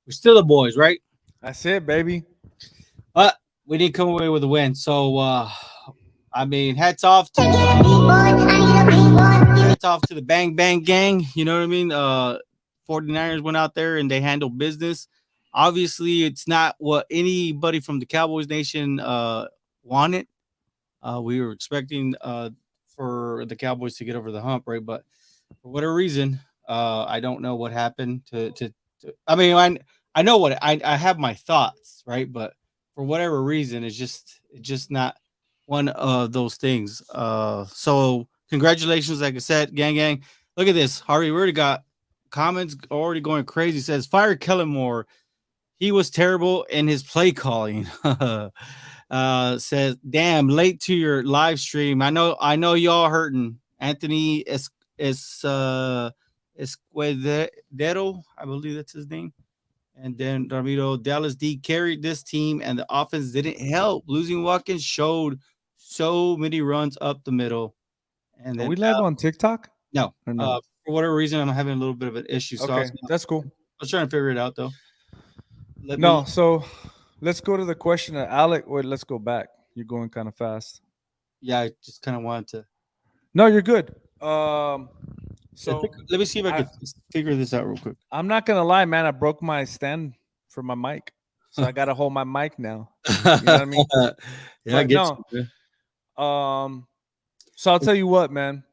We're still the boys, right? That's it, baby. But we didn't come away with a win. So I mean, hats off to the Bang Bang Gang. You know what I mean? 49ers went out there and they handled business. Obviously, it's not what anybody from the Cowboys Nation wanted. We were expecting for the Cowboys to get over the hump, right? But for whatever reason, I don't know what happened to I mean, I know what I have my thoughts, right? But for whatever reason, it's just not one of those things. So congratulations, like I said, gang. Look at this, Harvey. We already got comments already going crazy. Says fire Kellen Moore. He was terrible in his play calling. Says, damn, late to your live stream. I know y'all hurting. Anthony Esquedero, I believe that's his name. And then Ramiro Dallas D carried this team, and the offense didn't help. Losing Watkins showed so many runs up the middle. And Are then we live on TikTok no, or no? for whatever reason, I'm having a little bit of an issue. So Okay, that's I cool. was trying to figure it out though. Let me. No, so let's go to the question of Alec. Wait, let's go back. You're going kind of fast. Yeah, I just kind of wanted to. No, you're good. I think, So let me see if I I could figure this out real quick. I'm not gonna lie, man. I broke my stand for my mic, so I gotta hold my mic now. You know what I mean? Yeah, I But get no, you. Man. um, so I'll tell you what, man.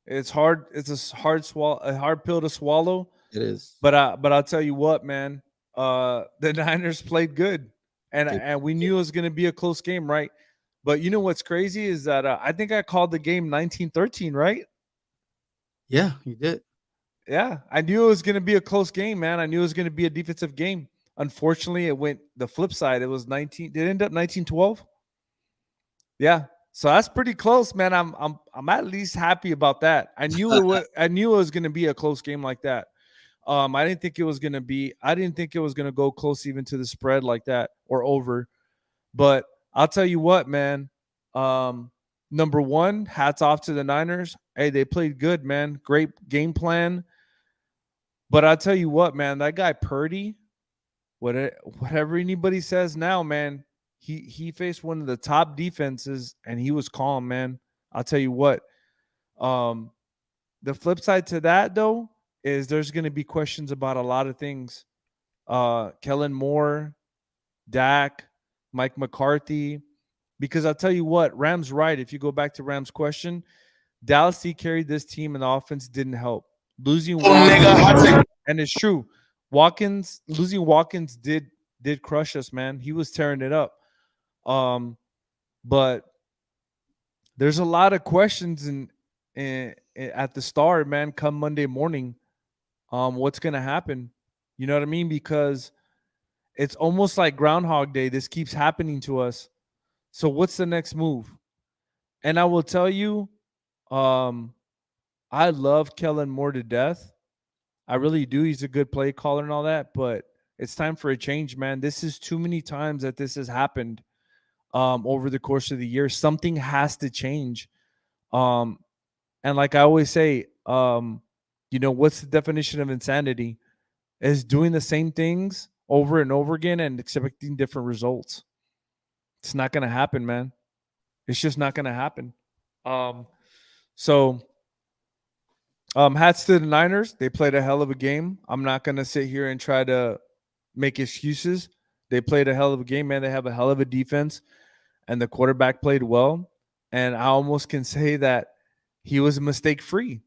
It's hard. It's a hard pill to swallow. It is. But I'll tell you what, man. The Niners played good, They and we knew it was going to be a close game, right? But you know what's crazy is that I think I called the game 19-13, right? Yeah, you did. Yeah, I knew it was going to be a close game, man. I knew it was going to be a defensive game. Unfortunately, it went the flip side. It was 19. Did it end up 19-12? Yeah. So that's pretty close, man. I'm at least happy about that. I knew it was going to be a close game like that. I didn't think it was gonna be. I didn't think it was gonna go close even to the spread like that or over. But I'll tell you what, man. Number one, hats off to the Niners. Hey, they played good, man. Great game plan. But I'll tell you what, man. That guy Purdy, whatever anybody says now, man. He faced one of the top defenses and he was calm, man. I'll tell you what. Um, the flip side to that though is there's going to be questions about a lot of things. Kellen Moore, Dak, Mike McCarthy. Because I'll tell you what, Rams right. If you go back to Rams' question, Dallas C carried this team and the offense didn't help. Losing Watkins, and it's true. Losing Watkins did crush us, man. He was tearing it up. Um, but there's a lot of questions at the start, man. Come Monday morning, what's gonna happen? You know what I mean? Because it's almost like Groundhog Day. This keeps happening to us. So what's the next move? And I will tell you, um, I love Kellen Moore to death. I really do. He's a good play caller and all that, but it's time for a change, man. This is too many times that this has happened over the course of the year. Something has to change. Um, and like I always say, what's the definition of insanity? Is doing the same things over and over again and expecting different results. It's not going to happen, man. It's just not going to happen. Um, so, hats to the Niners. They played a hell of a game. I'm not going to sit here and try to make excuses. They played a hell of a game, man. They have a hell of a defense, and the quarterback played well. And I almost can say that he was mistake free.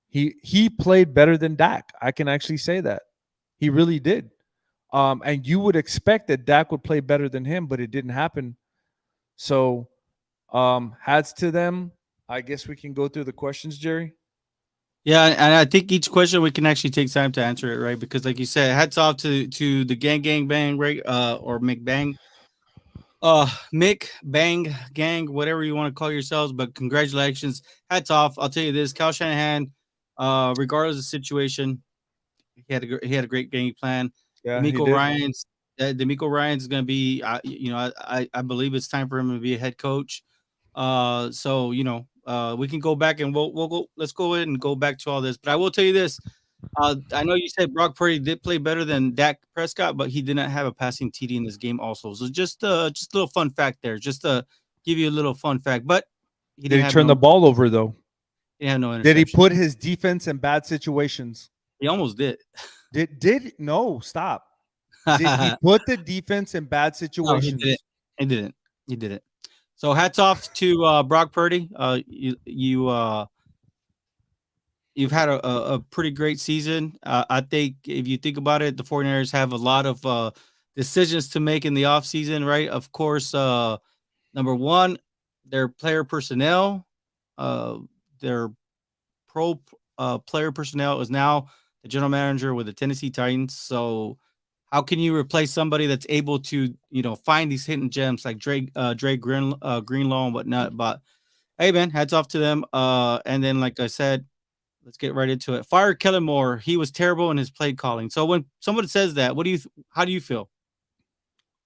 He played better than Dak. I can actually say that. He really did. And you would expect that Dak would play better than him, but it didn't happen. So, hats to them. I guess we can go through the questions, Jerry. Yeah, and I think each question we can actually take time to answer it, right? Because like you said, hats off to the gang bang, right? Or McBang. Mick Bang Gang, whatever you want to call yourselves, but congratulations. Hats off. I'll tell you this, Kyle Shanahan, regardless of the situation, he had a great game plan. Yeah, he D'Amico did. Ryan's D'Amico Ryan's going to be, I believe it's time for him to be a head coach. So we can go back and we'll go. Let's go ahead and go back to all this. But I will tell you this: I know you said Brock Purdy did play better than Dak Prescott, but he did not have a passing TD in this game also. So just a little fun fact there, just to give you a little fun fact. But he Did didn't he have turn no the ball over though? he didn't have no Did he interception. put his defense in bad situations? He almost did. Did no stop? Did he No, put the defense in bad he didn't. situations? He didn't. He didn't. So hats off to Brock Purdy. You've had a pretty great season. I think if you think about it, the 49ers have a lot of decisions to make in the offseason, right? Of course, number one, their player personnel, uh, their pro player personnel is now the general manager with the Tennessee Titans. So, how can you replace somebody that's able to, find these hidden gems like Dre Greenlaw and whatnot? But hey, man, hats off to them. And then, like I said, let's get right into it. Fire Kellen Moore. He was terrible in his play calling. So when someone says that, how do you feel?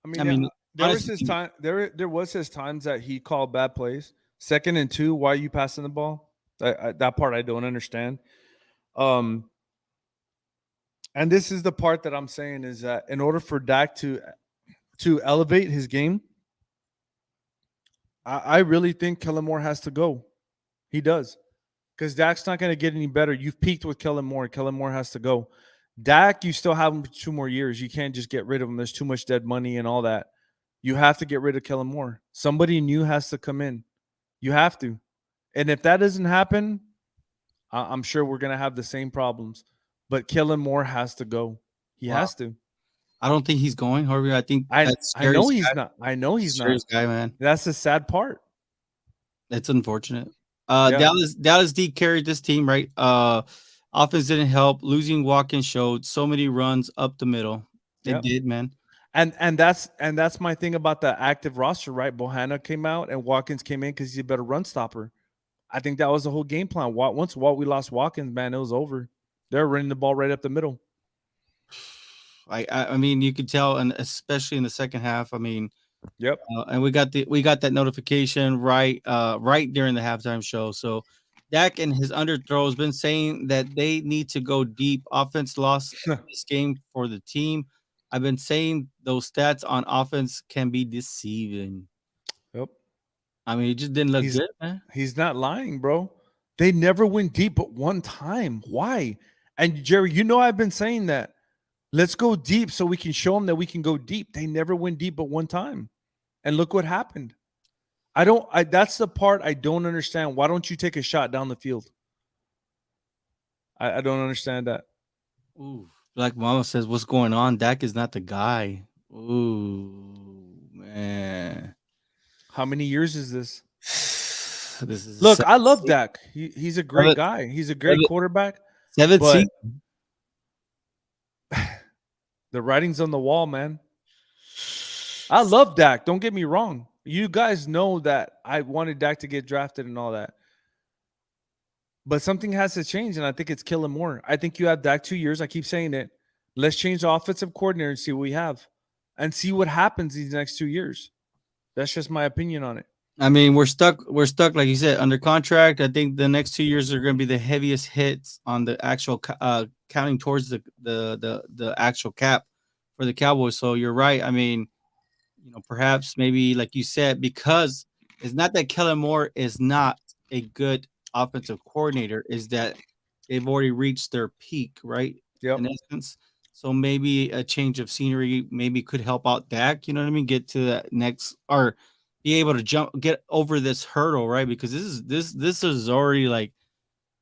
I I mean, mean, there was his honestly, time. There was his times that he called bad plays. 2nd and 2. Why are you passing the ball? That part I don't understand. Um, and this is the part that I'm saying is that in order for Dak to elevate his game, I really think Kellen Moore has to go. He does. Because Dak's not going to get any better. You've peaked with Kellen Moore. Kellen Moore has to go. Dak, you still have him for 2 more years. You can't just get rid of him. There's too much dead money and all that. You have to get rid of Kellen Moore. Somebody new has to come in. You have to. And if that doesn't happen, I'm sure we're going to have the same problems. But Kellen Moore has to go. He wow, has to. I don't think he's going. However, I think that's I know scariest he's guy. not. I know he's not. Scariest guy, man. That's the sad part. That's unfortunate. Yeah. Dallas D carried this team, right? Offense didn't help. Losing Watkins showed so many runs up the middle. It Yep. did, man. And that's my thing about the active roster, right? Bohanna came out and Watkins came in because he's a better run stopper. I think that was the whole game plan. Once we lost Watkins, man, it was over. They're running the ball right up the middle. I mean, you could tell, and especially in the second half. I mean, Yep. and we got that notification right during the halftime show. So Dak and his underthrow has been saying that they need to go deep. Offense lost this game for the team. I've been saying those stats on offense can be deceiving. Yep. I mean, it just didn't look He's good, man. he's not lying, bro. They never went deep but one time. Why? And Jerry, I've been saying that. Let's go deep so we can show them that we can go deep. They never went deep but one time. And look what happened. That's the part I don't understand. Why don't you take a shot down the field? I don't understand that. Ooh, like Mama says, what's going on? Dak is not the guy. Ooh, man. How many years is this? This is a Look, I love seventh, Dak. He's a great seventh, guy. He's a great seventh, quarterback, seventh but season. the writing's on the wall, man. I love Dak. Don't get me wrong. You guys know that I wanted Dak to get drafted and all that. But something has to change, and I think it's killing more. I think you have Dak 2 years. I keep saying it. Let's change the offensive coordinator and see what we have and see what happens these next 2 years. That's just my opinion on it. I mean, we're stuck. We're stuck, like you said, under contract. I think the next 2 years are going to be the heaviest hits on the actual counting towards the actual cap for the Cowboys. So you're right. I mean, perhaps maybe like you said, because it's not that Kellen Moore is not a good offensive coordinator, is that they've already reached their peak, right? Yep. In essence. So maybe a change of scenery maybe could help out Dak, you know what I mean? Get to that next or be able to get over this hurdle, right? Because this is already like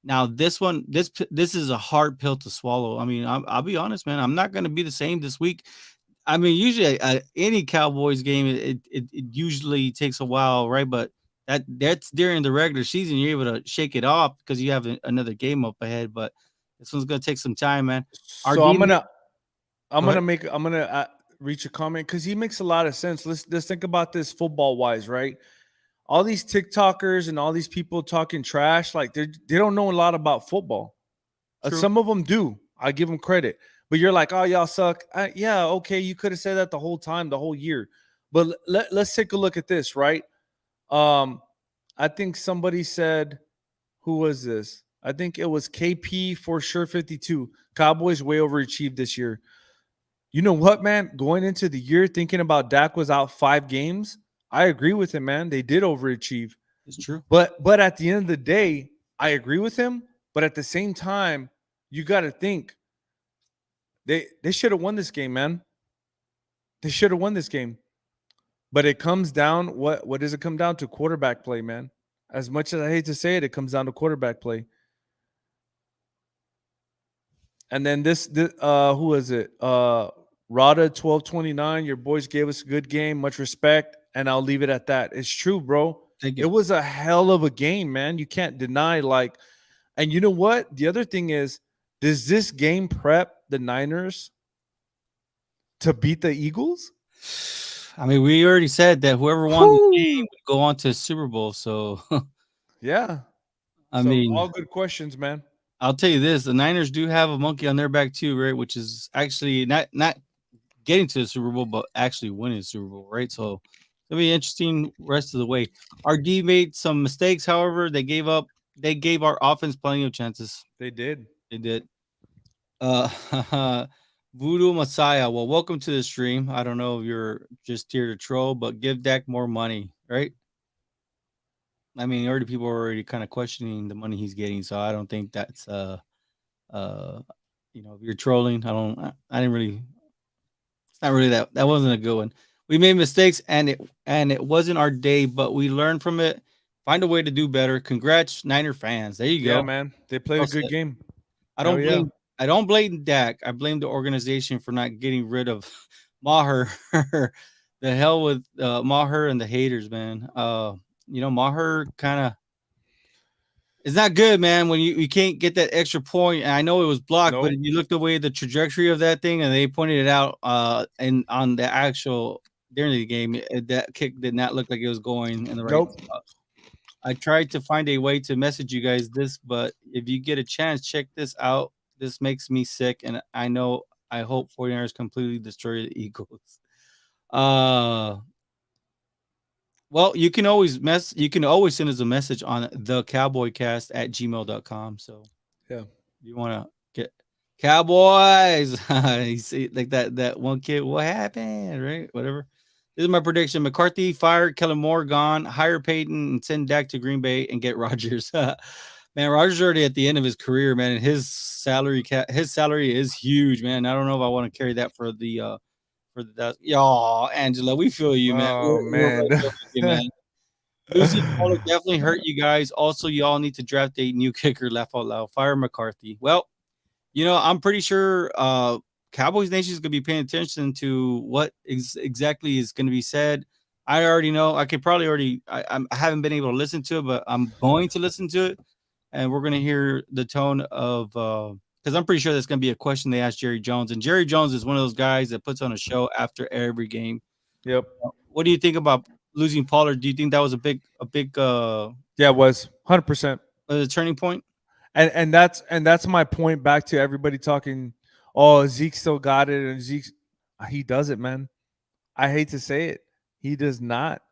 now this is a hard pill to swallow. I mean, I'll be honest, man. I'm not going to be the same this week. I mean, usually any Cowboys game, it usually takes a while, right? But that's during the regular season. You're able to shake it off because you have another game up ahead. But this one's gonna take some time, man. Our So I'm defense. gonna I'm Go ahead. gonna make I'm gonna reach a comment because he makes a lot of sense. Let's think about this football wise, right? All these TikTokers and all these people talking trash, like they don't know a lot about football. True. Some of them do. I give them credit. But you're like, oh, y'all suck. Yeah, okay. You could have said that the whole time, the whole year. But let's take a look at this, right? I think somebody said, who was this? I think it was KP for sure 52. Cowboys way overachieved this year. You know what, man? Going into the year thinking about Dak was out 5 games, I agree with him, man. They did overachieve. It's true. But at the end of the day, I agree with him. But at the same time, you got to think they should have won this game, man. They should have won this game. But it comes down what does it come down to? Quarterback play, man. As much as I hate to say it, it comes down to quarterback play. And then this who was it? Rada 1229. Your boys gave us a good game. Much respect. And I'll leave it at that. It's true, bro. Thank It you. was a hell of a game, man. You can't deny, like, and you know what? The other thing is, does this game prep the Niners to beat the Eagles? I mean, we already said that whoever won the game Whew. would go on to the Super Bowl. So, Yeah. I So mean, all good questions, man. I'll tell you this: the Niners do have a monkey on their back too, right? Which is actually not getting to the Super Bowl, but actually winning the Super Bowl, right? So it'll be interesting rest of the way. Our D made some mistakes, however, they gave up. They gave our offense plenty of chances. They did. They did. Uh, Voodoo Messiah. Well, welcome to the stream. I don't know if you're just here to troll, but give Dak more money, right? I mean, already people are already kind of questioning the money he's getting, so I don't think that's uh if you're trolling, I didn't really it's not really that wasn't a good one. We made mistakes and it wasn't our day, but we learned from it. Find a way to do better. Congrats, Niner fans. There you Yeah, go. man. They played Well a good said. game. I Hell don't yeah. blame I don't blame Dak. I blame the organization for not getting rid of Maher. The hell with Maher and the haters, man. Maher kind of it's not good, man, when you can't get that extra point. And I know it was blocked, but Nope. if you look the way the trajectory of that thing, and they pointed it out, and on the actual during the game, that kick did not look like it was going in the right Nope. spot. I tried to find a way to message you guys this, but if you get a chance, check this out. This makes me sick, and I hope 49ers completely destroy the Eagles. Uh well, you can always send us a message on the cowboycast@gmail.com. So Yeah. you want to get Cowboys. You see, like that one kid, what happened, right? Whatever. This is my prediction. McCarthy fired, Kellen Moore gone, hire Peyton and send Dak to Green Bay and get Rodgers. Man, Rodgers already at the end of his career, man, and his salary is huge, man. I don't know if I want to carry that for the y'all, Angela. We feel you, man. Oh We're man. right there with you, man. Losing Pollard definitely hurt you guys. Also, y'all need to draft a new kicker. Laugh out loud. Fire McCarthy. Well, I'm pretty sure Cowboys Nation is going to be paying attention to what exactly is going to be said. I already know. I could probably already. I haven't been able to listen to it, but I'm going to listen to it, and we're going to hear the tone of. Because I'm pretty sure that's going to be a question they ask Jerry Jones, and Jerry Jones is one of those guys that puts on a show after every game. Yep. What do you think about losing Pollard? Do you think that was a big Yeah, it was 100%. turning point? And that's my point back to everybody talking, oh, Zeke still got it, and Zeke, he doesn't, man. I hate to say it. He does not.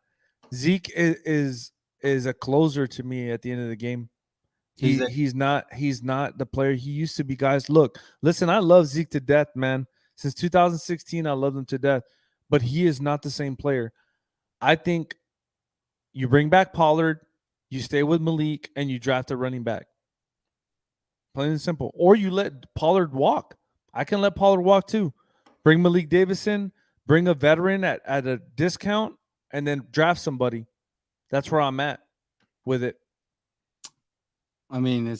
Zeke is a closer to me at the end of the game. He's He's not the player he used to be, guys. Look, listen, I love Zeke to death, man. Since 2016, I love him to death. But he is not the same player. I think you bring back Pollard, you stay with Malik, and you draft a running back. Plain and simple. Or you let Pollard walk. I can let Pollard walk too. Bring Malik Davison, bring a veteran at a discount, and then draft somebody. That's where I'm at with it. I mean,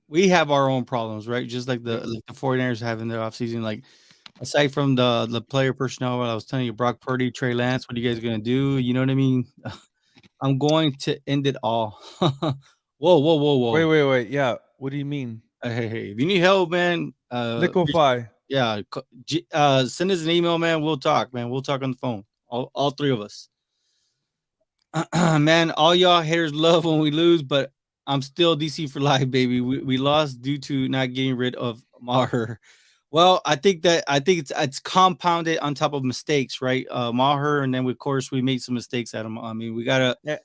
we have our own problems, right? Just like Yep. the 49ers have in their offseason. Like, aside from the player personnel, I was telling you, Brock Purdy, Trey Lance, what are you guys going to do? You know what I mean? I'm going to end it all. Whoa, whoa, whoa, Wait, whoa. wait, wait. Yeah. What do you mean? Hey, if you need help, man, Liquefy. yeah, send us an email, man. We'll talk, man. We'll talk on the phone. All three of us. Man, all y'all haters love when we lose, but I'm still DC for life, baby. We lost due to not getting rid of Maher. Well, I think it's compounded on top of mistakes, right? Maher, and then of course we made some mistakes at him. I mean, Yeah.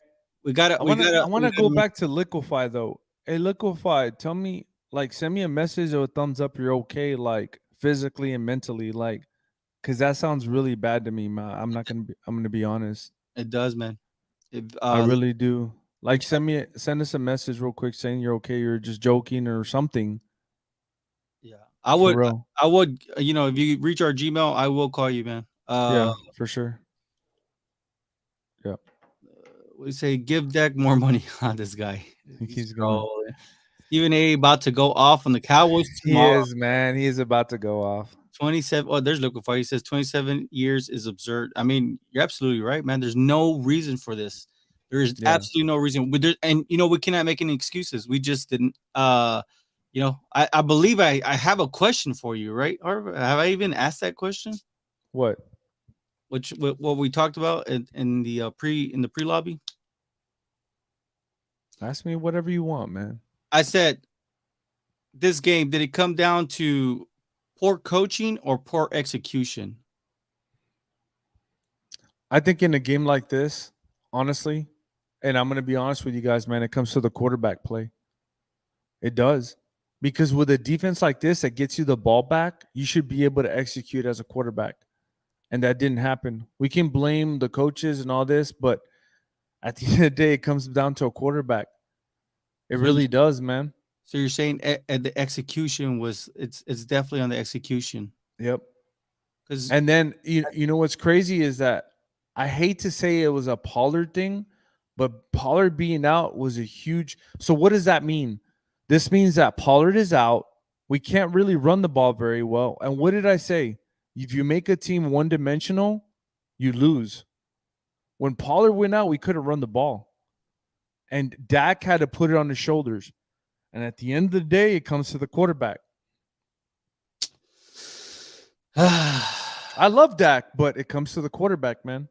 we gotta I we wanna gotta I we wanna go gotta back to liquefy though. Hey, liquefied. Tell me, like, send me a message or a thumbs up. You're okay, like physically and mentally, like, cause that sounds really bad to me, man. I'm not gonna be. I'm gonna be honest. It does, man. If I really do. Like, reach out, send us a message real quick saying you're okay. You're just joking or something. yeah, For real. I would, if you reach our Gmail, I will call you, man. Yeah, for sure. Yeah, We say give Dak more money on this guy. he He's keeps going. trolling. Stephen A. about to go off on the Cowboys He tomorrow. is, man. He is about to go off. 27. Oh, there's looking for. He says 27 years is absurd. I mean, you're absolutely right, man. There's no reason for this. There is Yeah. absolutely no reason. And we cannot make any excuses. We just didn't. I believe I have a question for you, right? Or have I even asked that question? What? Which what we talked about in the pre lobby. Ask me whatever you want, man. I said this game, did it come down to poor coaching or poor execution? I think in a game like this, honestly, and I'm gonna be honest with you guys, man, it comes to the quarterback play. It does. Because with a defense like this that gets you the ball back, you should be able to execute as a quarterback. And that didn't happen. We can blame the coaches and all this, but at the end of the day, it comes down to a quarterback. It So, really does, man. so you're saying the execution was it's definitely on the execution Yep. because And then you know what's crazy is that I hate to say it was a Pollard thing, but Pollard being out was a huge. So what does that mean? This means that Pollard is out. We can't really run the ball very well. And what did I say? If you make a team one dimensional, you lose. When Pollard went out, we couldn't run the ball. And Dak had to put it on his shoulders. And at the end of the day, it comes to the quarterback. I love Dak, but it comes to the quarterback, man.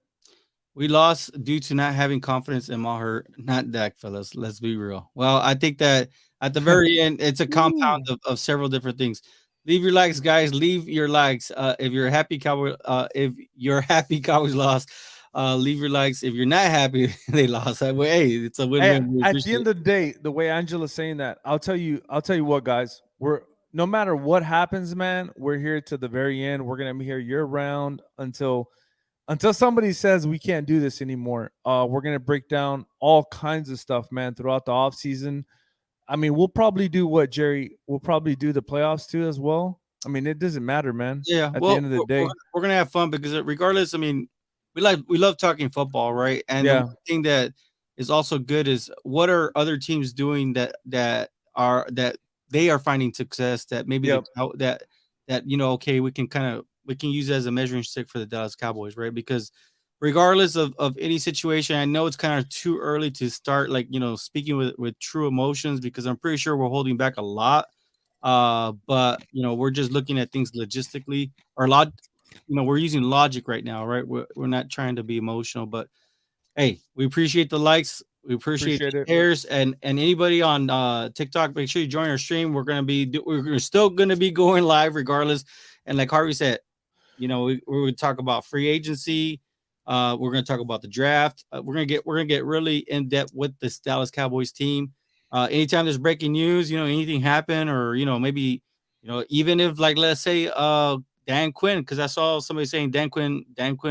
we lost due to not having confidence in Maher, not Dak, fellas. Let's be real. Well, I think that at the very end, it's a compound of several different things. Leave your likes, guys. Leave your likes. If you're happy Cowboy, if you're happy Cowboys lost, leave your likes. If you're not happy they lost, hey, it's a Hey, win-win. We at the appreciate end it. of the day, the way Angela's saying that, I'll tell you what, guys. We're no matter what happens, man, we're here to the very end. We're gonna be here year round until somebody says we can't do this anymore. We're gonna break down all kinds of stuff, man, throughout the off season. I mean, we'll probably do what, Jerry? We'll probably do the playoffs too as well. I mean, it doesn't matter, man. Yeah, At the well, end of the day. we're gonna have fun because regardless, I mean, we love talking football, right? And the one Yeah. thing that is also good is what are other teams doing that they are finding success that maybe Yep. okay, we can use it as a measuring stick for the Dallas Cowboys, right? Because regardless of any situation, I know it's kind of too early to start like speaking with true emotions because I'm pretty sure we're holding back a lot, but we're just looking at things logistically or lot. We're using logic right now, right? We're not trying to be emotional, but hey, we appreciate the likes, we appreciate Appreciate the it. shares, and anybody on TikTok, make sure you join our stream. We're still gonna be going live regardless. And like Harvey said, we would talk about free agency. We're going to talk about the draft. We're gonna get really in depth with this Dallas Cowboys team. Anytime there's breaking news, anything happen, or maybe even if like let's say Dan Quinn, because I saw somebody saying Dan Quinn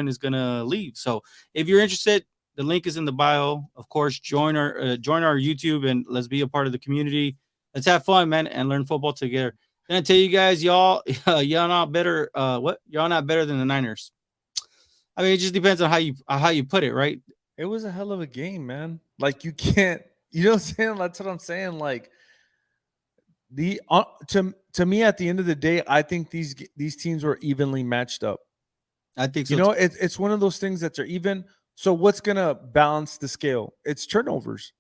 is gonna leave. So if you're interested, the link is in the bio. Of course, join our YouTube and let's be a part of the community. Let's have fun, man, and learn football together. Then I tell you guys, y'all not better. What? Y'all not better than the Niners. I mean, it just depends on how you put it, right? It was a hell of a game, man. Like you can't, you know what I'm saying? That's what I'm saying. Like the to me, at the end of the day, I think these teams were evenly matched up. I think You so. know, it's one of those things that are even. So what's gonna balance the scale? It's turnovers.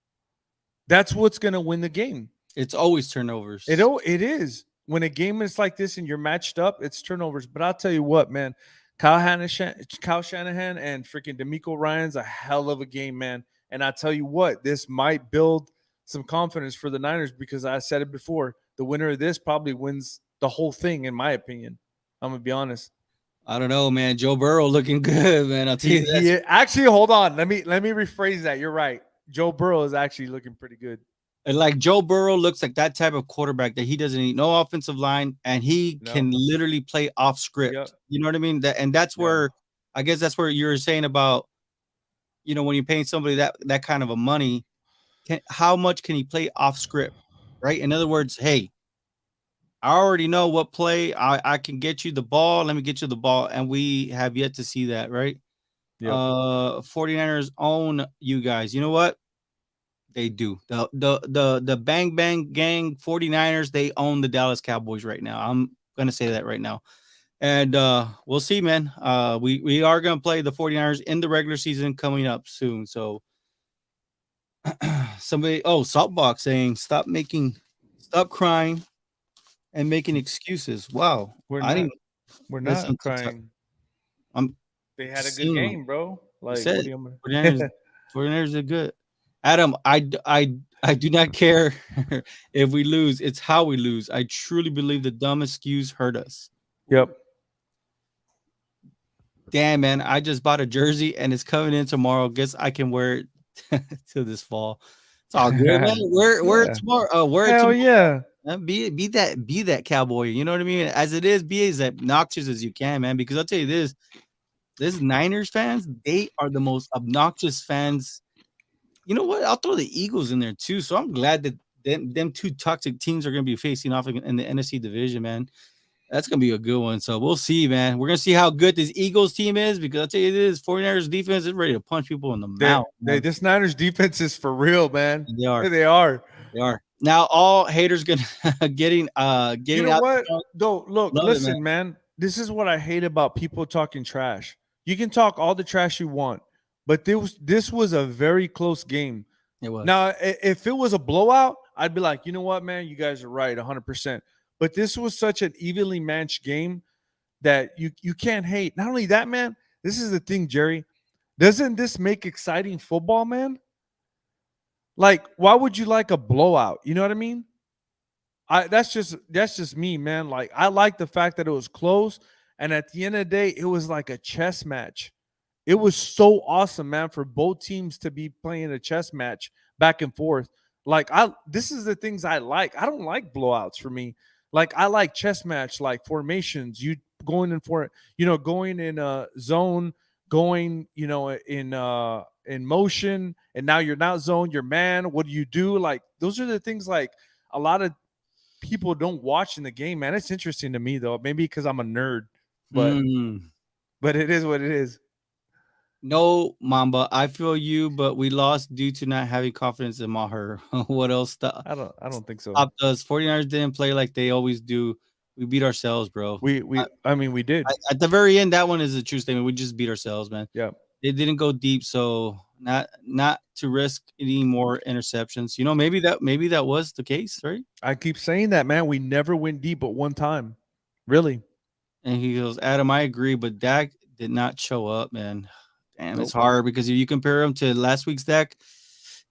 That's what's gonna win the game. It's always turnovers. It is when a game is like this and you're matched up. It's turnovers. But I'll tell you what, man, Kyle Shanahan and freaking D'Amico Ryan's a hell of a game, man. And I tell you what, this might build some confidence for the Niners because I said it before. The winner of this probably wins the whole thing, in my opinion. I'm gonna be honest. I don't know, man. Joe Burrow looking good, man. I'll tell you that. He actually hold on. Let me rephrase that. You're right. Joe Burrow is actually looking pretty good. And like Joe Burrow looks like that type of quarterback that he doesn't need no offensive line and he No. can literally play off Yep. script. You know what I mean? And that's Yeah. where I guess that's where you're saying about, when you're paying somebody that kind of a money, how much can he play off script? Right? In other words, hey, I already know what play I can get you the ball. Let me get you the ball. And we have yet to see that, right? Yep. 49ers own you guys. You know what? They do. The Bang Bang Gang 49ers, they own the Dallas Cowboys right now. I'm gonna say that right now. And we'll see, man. We are gonna play the 49ers in the regular season coming up soon. So somebody Saltbox saying stop crying and making excuses. Wow. We're I not. didn't We're that's on not TikTok. crying. I'm They had a good seeing game, bro. you Like, said what do you? 49ers 49ers are good. Adam, I do not care if we lose. It's how we lose. I truly believe the dumb excuse hurt us. Yep. Damn, man, I just bought a jersey and it's coming in tomorrow. Guess I can wear it to this fall. It's all good, man. Wear it Yeah. tomorrow. Wear it Hell tomorrow. yeah. Be that cowboy. You know what I mean? As it is, be as obnoxious as you can, man. Because I'll tell you this Niners fans, they are the most obnoxious fans. You know what? I'll throw the Eagles in there too. So I'm glad that them two toxic teams are going to be facing off in the NFC division, man. That's going to be a good one. So we'll see, man. We're going to see how good this Eagles team is because I'll tell you this 49ers defense is ready to punch people in the They, mouth, man. this Niners defense is for real, man. They are. They are. They are. Now all haters going to You getting know out. what? Though, look, Love it, man. listen, man. This is what I hate about people talking trash. You can talk all the trash you want, but this was a very close game. It was. Now, if it was a blowout, I'd be like, you know what, man, you guys are right, 100%. But this was such an evenly matched game that you can't hate. Not only that, man. This is the thing, Jerry. Doesn't this make exciting football, man? Like, why would you like a blowout? You know what I mean? That's just me, man. Like, I like the fact that it was close, and at the end of the day, it was like a chess match. It was so awesome, man, for both teams to be playing a chess match back and forth. Like, this is the things I like. I don't like blowouts for me. Like, I like chess match, like formations. You going in for, going in a zone, going, in motion, and now you're not zone, you're man. What do you do? Like, those are the things like a lot of people don't watch in the game, man. It's interesting to me though. Maybe because I'm a nerd, but Mm. but it is what it is. No, Mamba, I feel you, but we lost due to not having confidence in Maher. What else I don't think so. stopped us? 49ers didn't play like they always do. We beat ourselves, bro. I mean we did. At the very end, that one is a true statement. We just beat ourselves, man. Yeah. It didn't go deep, so not to risk any more interceptions. Maybe that was the case, right? I keep saying that, man. We never went deep but one time. Really? And he goes, Adam, I agree, but Dak did not show up, man. Damn, it's Nope. hard because if you compare him to last week's Dak,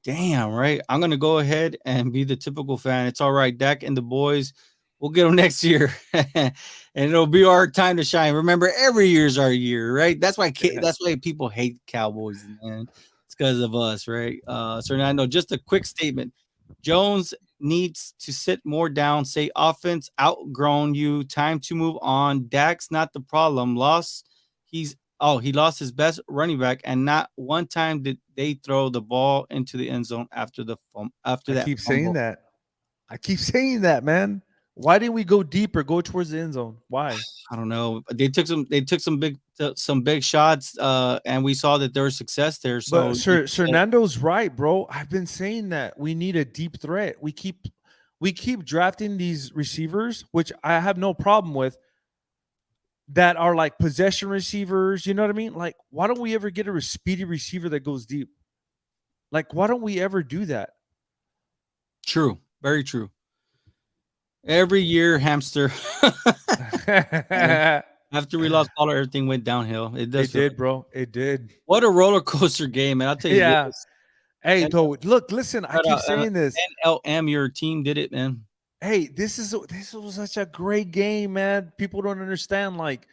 damn, right? I'm gonna go ahead and be the typical fan. It's all right, Dak and the boys. We'll get them next year, and it'll be our time to shine. Remember, every year's our year, right? That's why people hate Cowboys, man. It's because of us, right? So I know. Just a quick statement: Jones needs to sit more down. Say offense outgrown you. Time to move on. Dak's not the problem. He lost his best running back, and not one time did they throw the ball into the end zone after I that keep saying fumble. that. I keep saying that, man. Why didn't we go deeper? Go towards the end zone. Why? I don't know. They took some big shots, and we saw that there was success there. So But Sir Nando's right, bro. I've been saying that we need a deep threat. We keep drafting these receivers, which I have no problem with, that are like possession receivers. You know what I mean? Like, why don't we ever get a speedy receiver that goes deep? Like, why don't we ever do that? true, very true. Every year, hamster. Man, after we lost all, everything went downhill. It does It feel did, like bro. It did. what a roller coaster game, man. I'll tell you Yeah. this. Hey, And though, look, listen. I shout keep out, saying this. NLM, your team did it, man. Hey, this was such a great game, man. People don't understand. Like,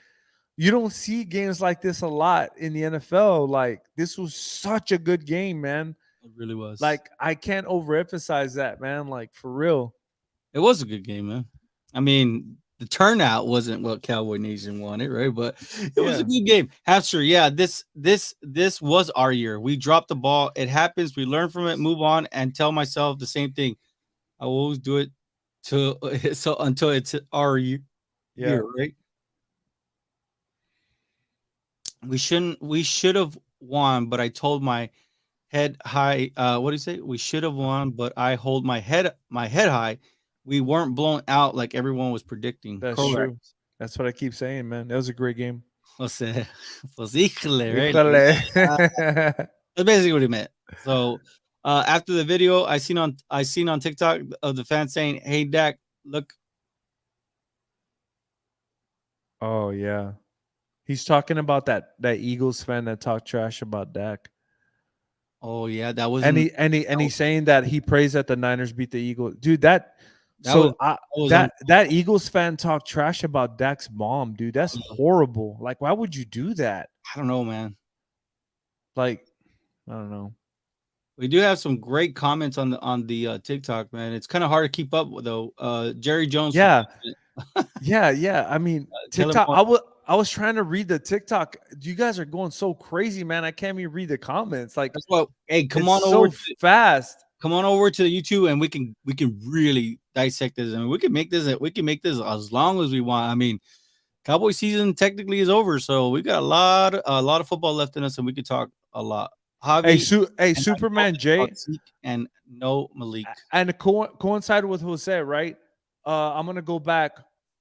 you don't see games like this a lot in the NFL. Like, this was such a good game, man. It really was. Like I can't overemphasize that, man. Like for real. It was a good game, man. I mean, the turnout wasn't what Cowboy Nation wanted, right? But it was a Yeah. good game. Hafster, yeah, this was our year. We dropped the ball. It happens. We learn from it, move on, and tell myself the same thing. I will always do it to so until it's our year, Yeah. right? We should have won, but I told my head high. What do you say? We should have won, but I hold my head high. We weren't blown out like everyone was predicting. That's Correct. true. That's what I keep saying, man. That was a great game. O sea, pues híjole, right? Híjole. Uh, that's basically what he meant. So after the video, I seen on TikTok of the fans saying, "Hey Dak, look." Oh yeah. He's talking about that Eagles fan that talked trash about Dak. Oh yeah, And he's saying that he prays that the Niners beat the Eagles. Dude, that that was so I, that was that Eagles fan talked trash about Dak's mom, dude. That's horrible. Like, why would you do that? I don't know, man. Like, I don't know. We do have some great comments on the TikTok, man. It's kind of hard to keep up with though. Jerry Jones, for Yeah, president. yeah. I mean, Kellen TikTok. Moore. I was trying to read the TikTok. You guys are going so crazy, man. I can't even read the comments. Like, That's what. Hey, come it's on over. so fast. Come on over to the YouTube, and we can really dissect this. I mean, we can make this as long as we want. I mean, Cowboy season technically is over, so we got a lot of football left in us, and we could talk a lot. Hey, Javi and I Superman talked Jay, about Zeke and no Malik. and coincide with Jose, right? I'm gonna go back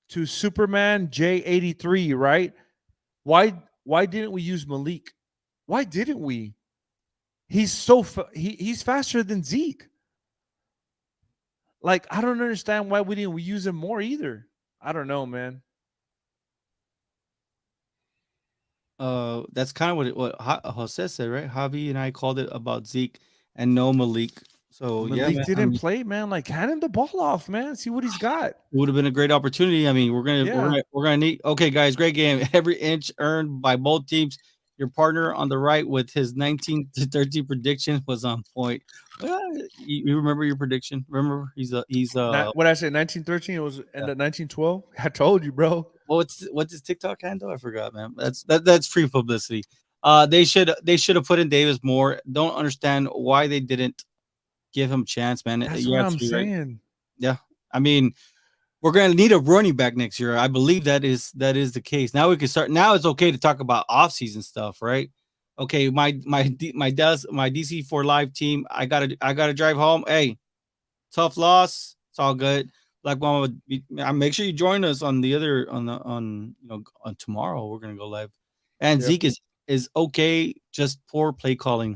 to Superman J83, right? Why didn't we use Malik? Why didn't we? He's he's faster than Zeke. Like I don't understand why we didn't use him more either. I don't know, man. That's kind of what Jose said, right? Javi and I called it about Zeke and no Malik. So yeah, Malik man. I didn't mean, play, man. Like hand him the ball off, man. See what he's got. it would have been a great opportunity. I mean, Yeah. we're gonna need. Okay, guys, great game. Every inch earned by both teams. Your partner on the right with his 19 to 13 prediction was on point. You remember your prediction? Remember he's Not what I said, 1913. It was end at 1912. I told you, bro. what's his TikTok handle? I forgot, man. That's free publicity. They should have put in Davis more. Don't understand why they didn't give him a chance, man. That's You're what I'm absolutely right. saying. Yeah, I mean, we're gonna need a running back next year. I believe that is the case. Now we can start. Now it's okay to talk about offseason stuff, right? Okay, my DC for live team. I gotta drive home. Hey, tough loss. It's all good. Like Mama, make sure you join us on the other on on tomorrow. We're gonna go live, and Yep. Zeke is okay. Just poor play calling.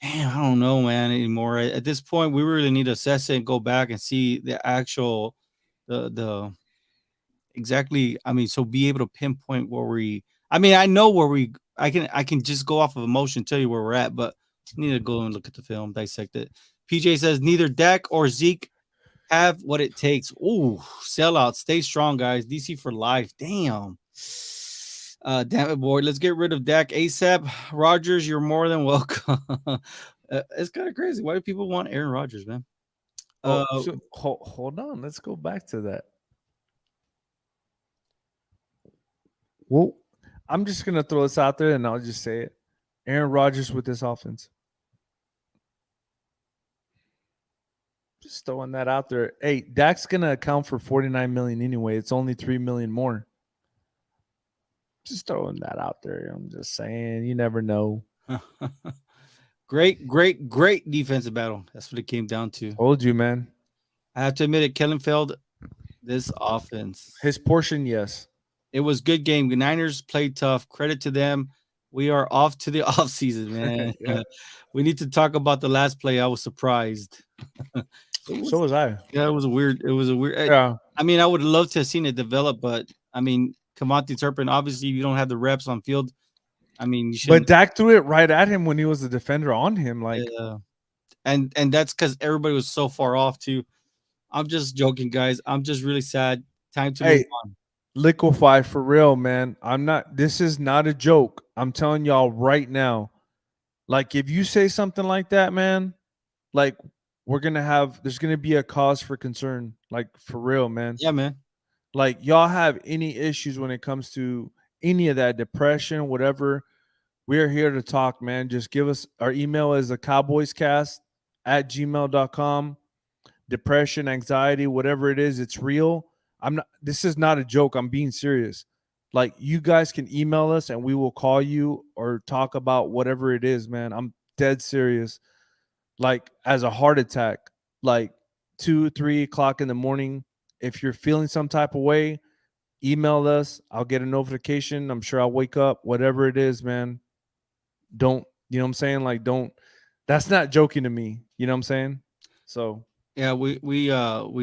Damn, I don't know, man, anymore. At this point, we really need to assess it and go back and see the actual the exactly. I mean, so be able to pinpoint where we. I mean, I know where we. I can just go off of emotion, tell you where we're at, but I need to go and look at the film, dissect it. PJ says neither Dak or Zeke have what it takes. Ooh, sellout. Stay strong, guys. DC for life. Damn. Damn it, boy. Let's get rid of Dak ASAP. Rogers, you're more than welcome. It's kind of crazy. Why do people want Aaron Rodgers, man? Oh, so hold on. Let's go back to that. Well, I'm just gonna throw this out there and I'll just say it. Aaron Rodgers with this offense. Just throwing that out there. Hey, Dak's gonna account for 49 million anyway. It's only 3 million more. Just throwing that out there. I'm just saying, you never know. Great defensive battle. That's what it came down to. Told you, man. I have to admit it, Kellen failed this offense. His portion, yes. It was good game. The Niners played tough. Credit to them. We are off to the offseason, man. Yeah. We need to talk about the last play. I was surprised. So was I. Yeah, it was a weird. Yeah. I mean, I would love to have seen it develop, but I mean, Kamati Turpin, obviously you don't have the reps on field. I mean, you should. But Dak threw it right at him when he was the defender on him. Like, and that's because everybody was so far off too. I'm just joking, guys. I'm just really sad. Time to move on. liquefy for real, man. I'm not. This is not a joke. I'm telling y'all right now. Like if you say something like that, man, like there's gonna be a cause for concern. Like for real, man. Yeah, man. Like y'all have any issues when it comes to any of that depression, whatever, we are here to talk, man. Just give us our email is a cowboyscast@gmail.com. Depression, anxiety, whatever it is, it's real. I'm not this is not a joke. I'm being serious. Like you guys can email us and we will call you or talk about whatever it is, man. I'm dead serious. Like as a heart attack, like 2, 3 o'clock in the morning. If you're feeling some type of way, email us. I'll get a notification. I'm sure I'll wake up. Whatever it is, man. Don't you know what I'm saying? Like don't that's not joking to me. You know what I'm saying? So Yeah, we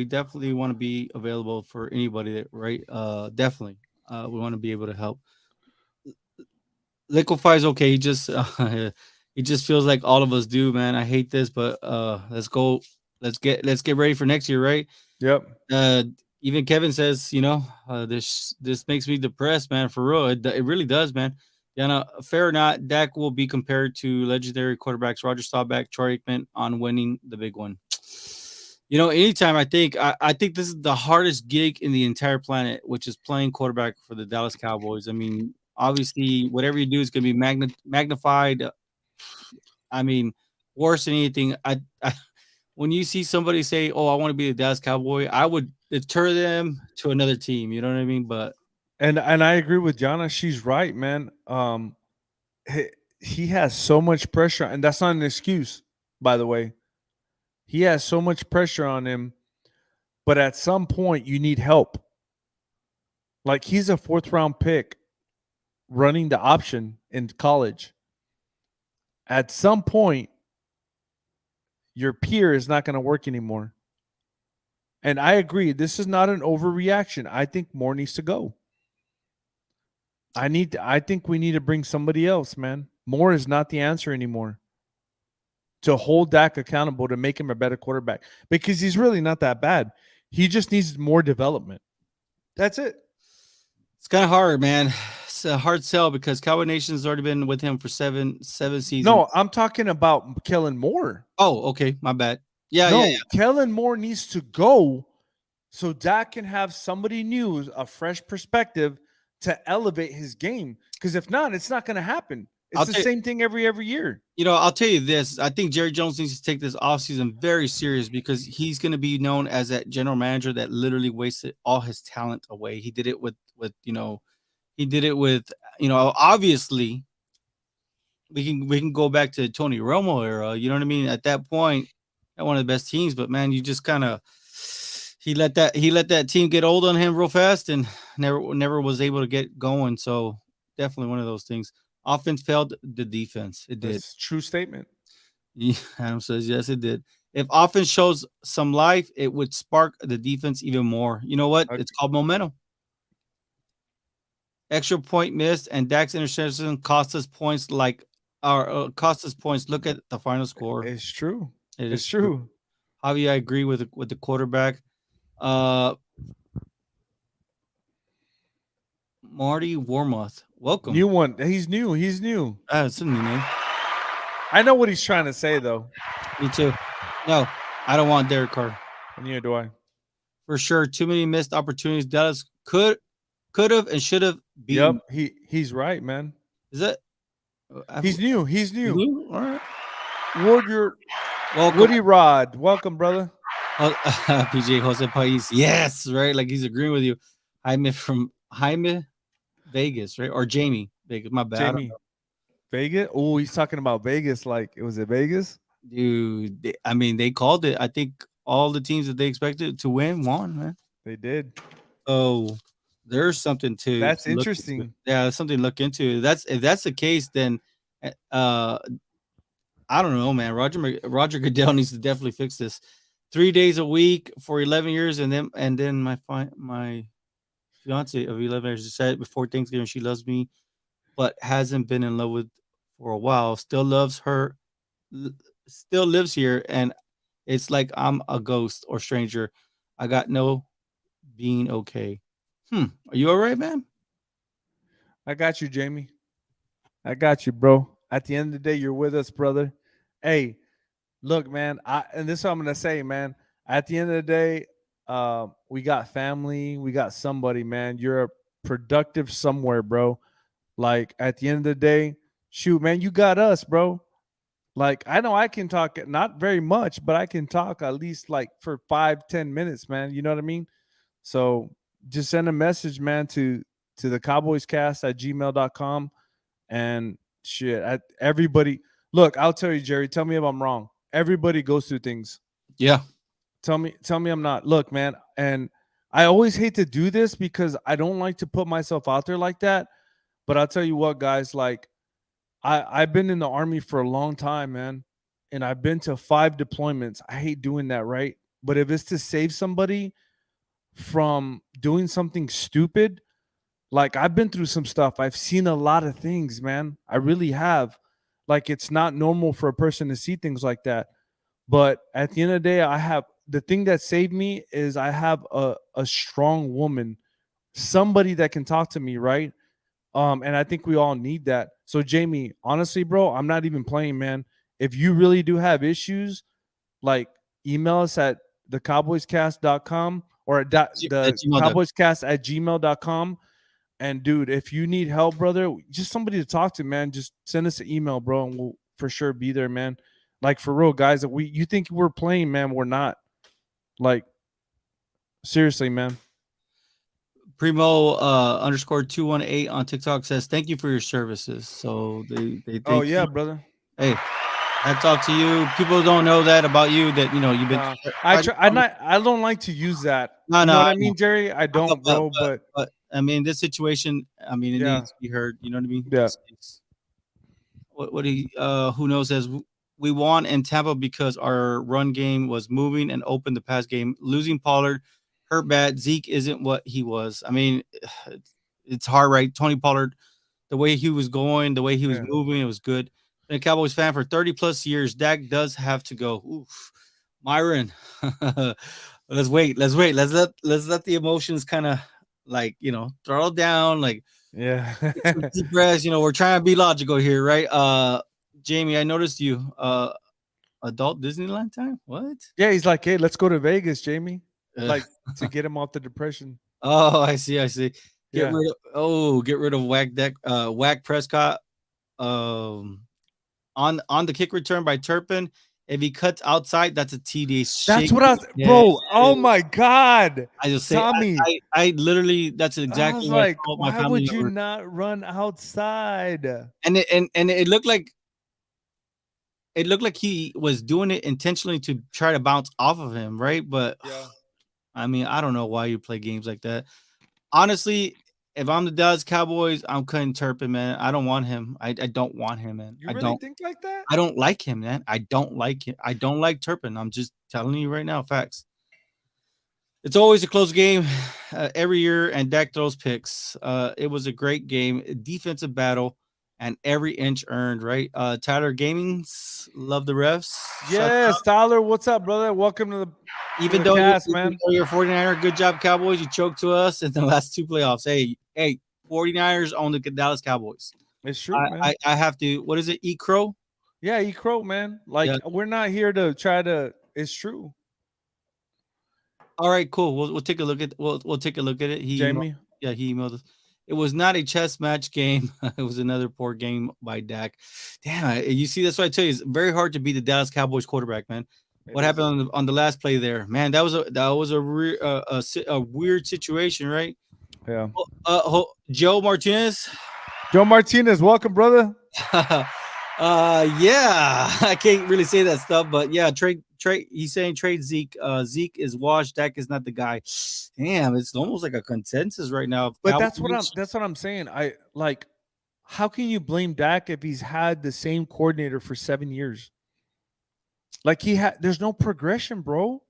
definitely want to be available for anybody that right. Definitely. We want to be able to help. Liquefy's okay. He just he just feels like all of us do, man. I hate this, but let's go. Let's get ready for next year, right? yep. Uh, Even Kevin says, this makes me depressed, man. For real, it really does, man. Yeah, no, fair or not, Dak will be compared to legendary quarterbacks Roger Staubach, Troy Aikman on winning the big one. Anytime I think this is the hardest gig in the entire planet, which is playing quarterback for the Dallas Cowboys. I mean, obviously, whatever you do is going to be magnified. I mean, worse than anything. I when you see somebody say, "Oh, I want to be the Dallas Cowboy," I would deter them to another team. You know what I mean? But And I agree with Jana. She's right, man. He, he has so much pressure, and that's not an excuse, by the way. He has so much pressure on him, but at some point you need help. Like he's a fourth round pick running the option in college. At some point, your peer is not going to work anymore. And I agree, this is not an overreaction. I think more needs to go. I think we need to bring somebody else, man. Moore is not the answer anymore. To hold Dak accountable to make him a better quarterback because he's really not that bad. He just needs more development. That's it. it's kind of hard, man. It's a hard sell because Cowboy Nation's already been with him for seven seasons. No, I'm talking about Kellen Moore. Oh, okay, my bad. Yeah, yeah, No, Kellen Moore needs to go so Dak can have somebody new, a fresh perspective to elevate his game. Because if not, it's not going to happen. It's I'll the tell same thing every year. I'll tell you this. I think Jerry Jones needs to take this offseason very serious because he's going to be known as that general manager that literally wasted all his talent away. He did it he did it with, obviously we can go back to Tony Romo era. You know what I mean? At that point, at one of the best teams, but man, you just kind of he let that team get old on him real fast and never was able to get going. So definitely one of those things. Offense failed the defense. It did. That's a true statement. Yeah, Adam says yes, it did. If offense shows some life, it would spark the defense even more. You know what? Uh, It's called momentum. Extra point missed, and Dak's interception cost us points. Cost us points. Look at the final score. It's true. It It's is true. true. Javi, I agree with the quarterback. Uh, Marty Warmoth, welcome. New one. He's new. He's new. It's a new name. I know what he's trying to say, though. Me too. No, I don't want Derek Carr And neither do I. for sure. Too many missed opportunities. Dallas could have and should have Yep. beaten. He's right, man. Is that? He's new. He's new. All right. Woodyer, Welcome, Woody Rod. Welcome, brother. PJ Jose Pais. Yes, right. Like he's agreeing with you. Jaime Vegas, right? Or Jamie Vegas. My bad. I don't Jamie. Vegas. Oh, he's talking about Vegas. Like, was it Vegas? know. Dude, I mean, they called it. I think all the teams that they expected to win won, man. They did. So there's something to That's look into. interesting. Yeah, there's something to look into. That's if that's the case, then uh I don't know, man. Roger Goodell needs to definitely fix this. 3 days a week for 11 years, and then my fiance of 11 years just said before Thanksgiving she loves me, but hasn't been in love with for a while. Still loves her, l- still lives here, and it's like I'm a ghost or stranger. I got no being okay. Are you all right, man? I got you, Jamie. I got you, bro. At the end of the day, you're with us, brother. Hey, look, man. And this is what I'm gonna say, man. At the end of the day, we got family, we got somebody, man. You're a productive somewhere, bro. Like at the end of the day, shoot, man, you got us, bro. Like I know I can talk not very much, but I can talk at least like for 5-10 minutes, man. You know what I mean? So just send a message, man, to the cowboyscast at gmail.com. And shit, everybody look, I'll tell you, Jerry, tell me if I'm wrong. Everybody goes through things. Yeah. Tell me I'm not. Look, man, and I always hate to do this because I don't like to put myself out there like that. But I'll tell you what, guys, like I've been in the army for a long time, man, and I've been to 5 deployments. I hate doing that, right? But if it's to save somebody from doing something stupid, like I've been through some stuff. I've seen a lot of things, man. I really have. Like it's not normal for a person to see things like that. But at the end of the day, I have the thing that saved me is I have a strong woman, somebody that can talk to me, right? And I think we all need that. So Jamie, honestly, bro, I'm not even playing, man. If you really do have issues, like email us at thecowboyscast.com or at At the Gmail. cowboyscast at gmail.com. And dude, if you need help, brother, just somebody to talk to, man, just send us an email, bro, and we'll for sure be there, man. Like for real, guys, that we you think we're playing, man, we're not. Like seriously, man. Primo underscore 218 on TikTok says thank you for your services. So they Oh thank yeah, you. brother. Hey, hats off to you. People don't know that about you. That you've been Nah, fighting. I don't like to use that. No, You no, know what I I know. mean, Jerry? I I know, don't, bro. But but I mean, this situation. I mean, it yeah, needs to be heard. You know what I mean? yeah, What he who knows says we won in Tampa because our run game was moving and open the pass game. Losing Pollard hurt bad. Zeke isn't what he was. I mean, it's hard, right? Tony Pollard, the way he was going, the way he was yeah. moving, it was good. Been a Cowboys fan for 30 plus years. Dak does have to go. Oof. Myron, let's wait. Let's wait. Let's let the emotions kind of like throttle down. Like Yeah. take some deep breaths. We're trying to be logical here, right? Jamie, I noticed you. Adult Disneyland time? What? Yeah, he's like, hey, let's go to Vegas, Jamie. Uh, Like to get him off the depression. oh, I see. I see. Yeah. Get rid of Whack Prescott. Um, on the kick return by Turpin. If he cuts outside, that's a TD That's shake. what I was, Yeah. bro. Oh my God. I just say Tommy. I literally that's I exactly was what I like, told my why family would you member. not run outside? And it looked like he was doing it intentionally to try to bounce off of him, right? But Yeah. I mean, I don't know why you play games like that. Honestly, if I'm the Dallas Cowboys, I'm cutting Turpin, man. I don't want him. I don't want him, man. You really think like that? I don't like him, man. I don't like him. I don't like Turpin. I'm just telling you right now, facts. It's always a close game every year, and Dak throws picks. It was a great game, a defensive battle, and every inch earned. Right, Tyler Gamings, love the refs. Shut Yes, Tyler. What's up, brother? Welcome to even the though you're cast, even man. though you're a 49er, good job, Cowboys. You choked to us in the last two playoffs. Hey, 49ers own the Dallas Cowboys. It's true, I, man. I, I have to. What is it? E Crow. Yeah, he crow, man. Yeah. Like we're not here to try to. It's true, All right, cool. We'll take a look at we'll take a look at it. Jamie. He emailed us. It was not a chess match game. It was another poor game by Dak. Damn, you see that's what I tell you. It's very hard to beat the Dallas Cowboys quarterback, man. It What is. happened on the last play there, man? That was a weird situation, right? Yeah. Joe Martinez. Joe Martinez, welcome, brother. Yeah, I can't really say that stuff, but yeah, trade. He's saying trade Zeke. Zeke is washed. Dak is not the guy. Damn, it's almost like a consensus right now. But that's what I'm saying. I like. How can you blame Dak if he's had the same coordinator for 7 years? Like there's no progression, bro.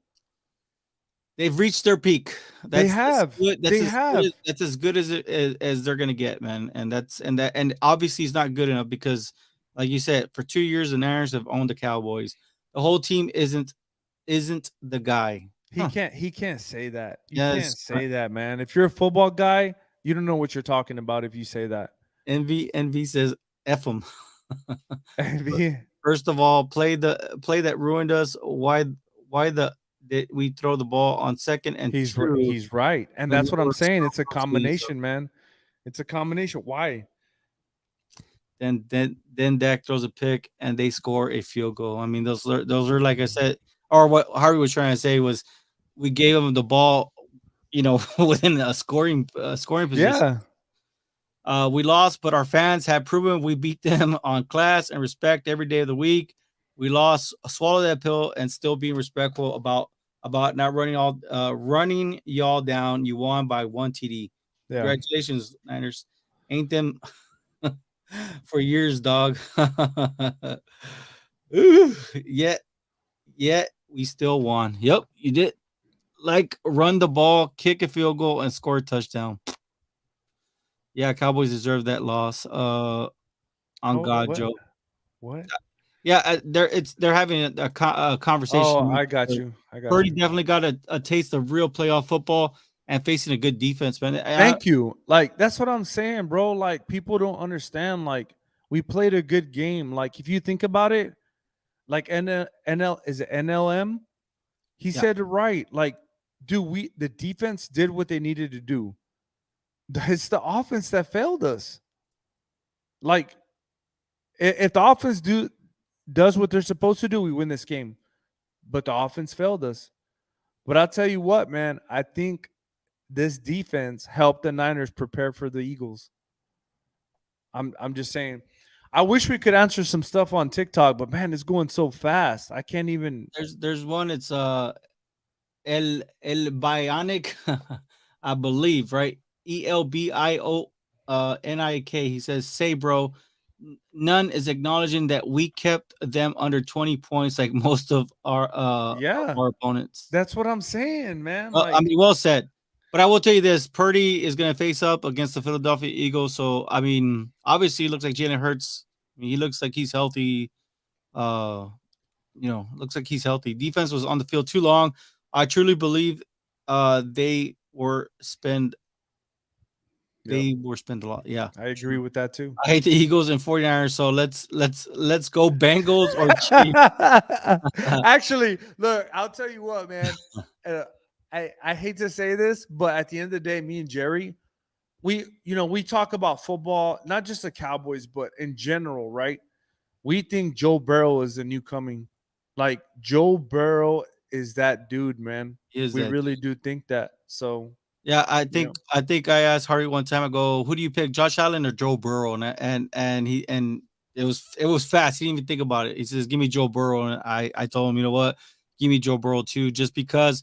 They've reached their peak. They That's as have. good. They have. That's as good as they're gonna get, man. And obviously it's not good enough because, like you said, for 2 years the Niners have owned the Cowboys. The whole team isn't the guy. He Huh. can't. He can't say that. You Yes, can't say that, man. If you're a football guy, you don't know what you're talking about if you say that. Envy says F them. First of all, play that ruined us. Why the did we throw the ball on second and two He's right, and when that's there what I'm were saying. It's a opportunities? combination, man. It's a combination. Why? Then Dak throws a pick and they score a field goal. I mean, those are like I said, or what Harvey was trying to say was we gave them the ball, within a scoring position. Yeah, We lost, but our fans have proven we beat them on class and respect every day of the week. We lost, swallow that pill, and still being respectful about not running y'all down. You won by one TD. yeah. Congratulations, Niners. Ain't them for years, dog. Ooh, yet we still won. Yep, you did. Like run the ball, kick a field goal, and score a touchdown. Yeah, Cowboys deserve that loss. On Oh, God, what? Joe. What? Yeah, they're having a Oh, conversation. I got you. I got Purdy you. definitely got a taste of real playoff football and facing a good defense, man. Thank you. Like that's what I'm saying, bro. Like people don't understand. Like we played a good game. Like if you think about it, like NL is it NLM? He Yeah, said it right. Like, do we the defense did what they needed to do. It's the offense that failed us. Like if the offense does what they're supposed to do, we win this game. But the offense failed us. But I'll tell you what, man, I think this defense helped the Niners prepare for the Eagles. I'm just saying. I wish we could answer some stuff on TikTok, but man, it's going so fast. I can't even. there's one. It's El Bionic, I believe, right? ELBIONIK. He says, "Say, bro, none is acknowledging that we kept them under 20 points like most of Yeah, our opponents." that's what I'm saying, man. Well, I Like, mean, well said. But I will tell you this: Purdy is going to face up against the Philadelphia Eagles. So, I mean, obviously, it looks like Jalen Hurts. I mean, he looks like he's healthy. Uh, looks like he's healthy. Defense was on the field too long. I truly believe yep, they were spent a lot. Yeah, I agree true. with that too. I hate the Eagles and 49ers, so let's go Bengals or Chiefs. Actually, look, I'll tell you what, man. Uh, I hate to say this, but at the end of the day, me and Jerry, we talk about football, not just the Cowboys, but in general, right? We think Joe Burrow is the new coming. Like Joe Burrow is that dude, man. Is We that really do think that. So, Yeah, I yeah. think I think I asked Harvey one time ago, who do you pick, Josh Allen or Joe Burrow? And it was fast. He didn't even think about it. He says, "Give me Joe Burrow," and I told him, you know what, give me Joe Burrow too, just because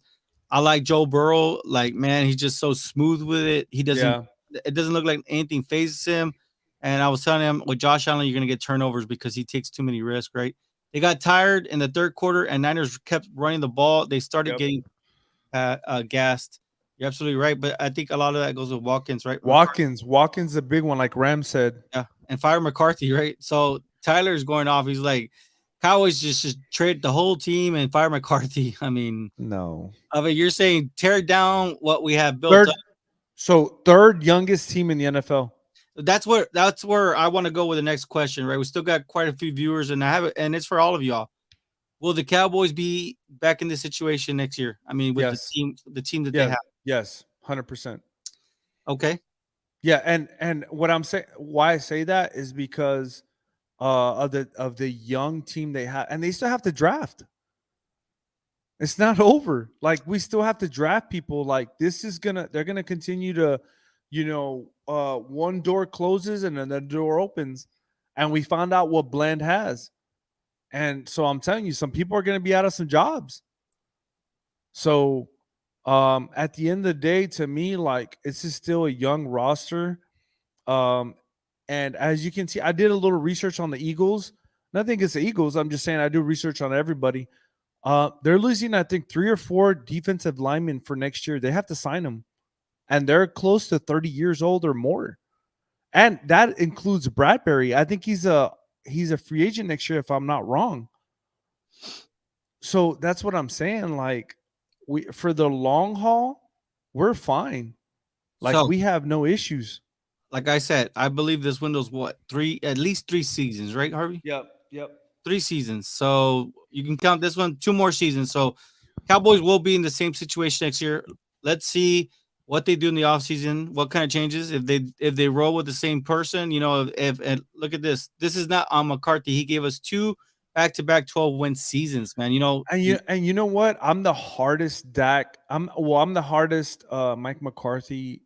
I like Joe Burrow. Like man, he's just so smooth with it. Yeah. It doesn't look like anything phases him. And I was telling him with Josh Allen, you're gonna get turnovers because he takes too many risks. Right? They got tired in the third quarter, and Niners kept running the ball. They started Yep. getting gassed. You're absolutely right, but I think a lot of that goes with Watkins, right? Watkins a big one, like Ram said. Yeah, and fire McCarthy, right? So Tyler's going off. He's like, Cowboys just trade the whole team and fire McCarthy. I mean, No. you're saying tear down what we have built up. Third so third youngest team in the NFL. That's where I want to go with the next question, right? We still got quite a few viewers, and I have it, and it's for all of y'all. Will the Cowboys be back in this situation next year? I mean, with Yes. the team that they Yeah. have. Yes. 100%. Okay. Yeah, and what I'm saying, why I say that is because of the young team they have, and they still have to draft. It's not over. Like we still have to draft people. Like this is they're gonna continue to, one door closes and another door opens, and we found out what Blend has, and so I'm telling you, some people are gonna be out of some jobs. So, at the end of the day, to me, like it's just still a young roster. Um, and as you can see, I did a little research on the Eagles. Nothing against the Eagles. I'm just saying I do research on everybody. They're losing, I think, 3 or 4 defensive linemen for next year. They have to sign them, and they're close to 30 years old or more. And that includes Bradbury. I think he's a free agent next year, if I'm not wrong. So that's what I'm saying. Like we for the long haul, we're fine. Like So we have no issues. like I said, I believe this window's what three, at least 3 seasons, right, Harvey? Yep. Yep. 3 seasons. So you can count this one 2 more seasons. So Cowboys will be in the same situation next year. Let's see what they do in the offseason, what kind of changes. If they roll with the same person, if and look at this. This is not on McCarthy. He gave us two back-to-back 12-win seasons, man. And you know what? I'm the hardest Dak. I'm the hardest Mike McCarthy.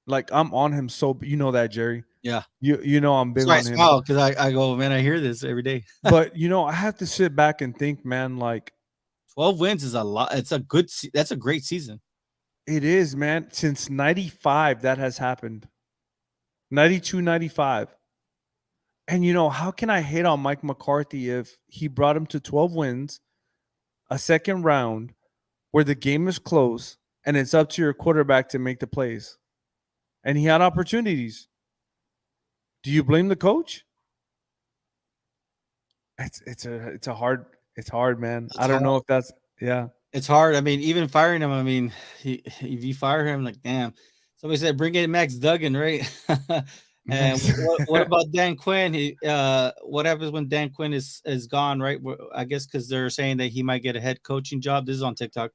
Like I'm on him so you know that, Jerry. Yeah. You know I'm big So I on him. smile because I go, man, I hear this every day. But I have to sit back and think, man, like 12 wins is a lot. That's a great season. it is, man. Since 95 that has happened. 92, 95. And how can I hate on Mike McCarthy if he brought him to 12 wins, a second round where the game is close and it's up to your quarterback to make the plays? And he had opportunities. Do you blame the coach? It's hard, man. I It's don't hard. know if that's yeah. It's hard. I mean, even firing him. I mean, if you fire him, like, damn. Somebody said, bring in Max Duggan, right? And Max. what about Dan Quinn? What happens when Dan Quinn is gone, right? I guess because they're saying that he might get a head coaching job. This is on TikTok.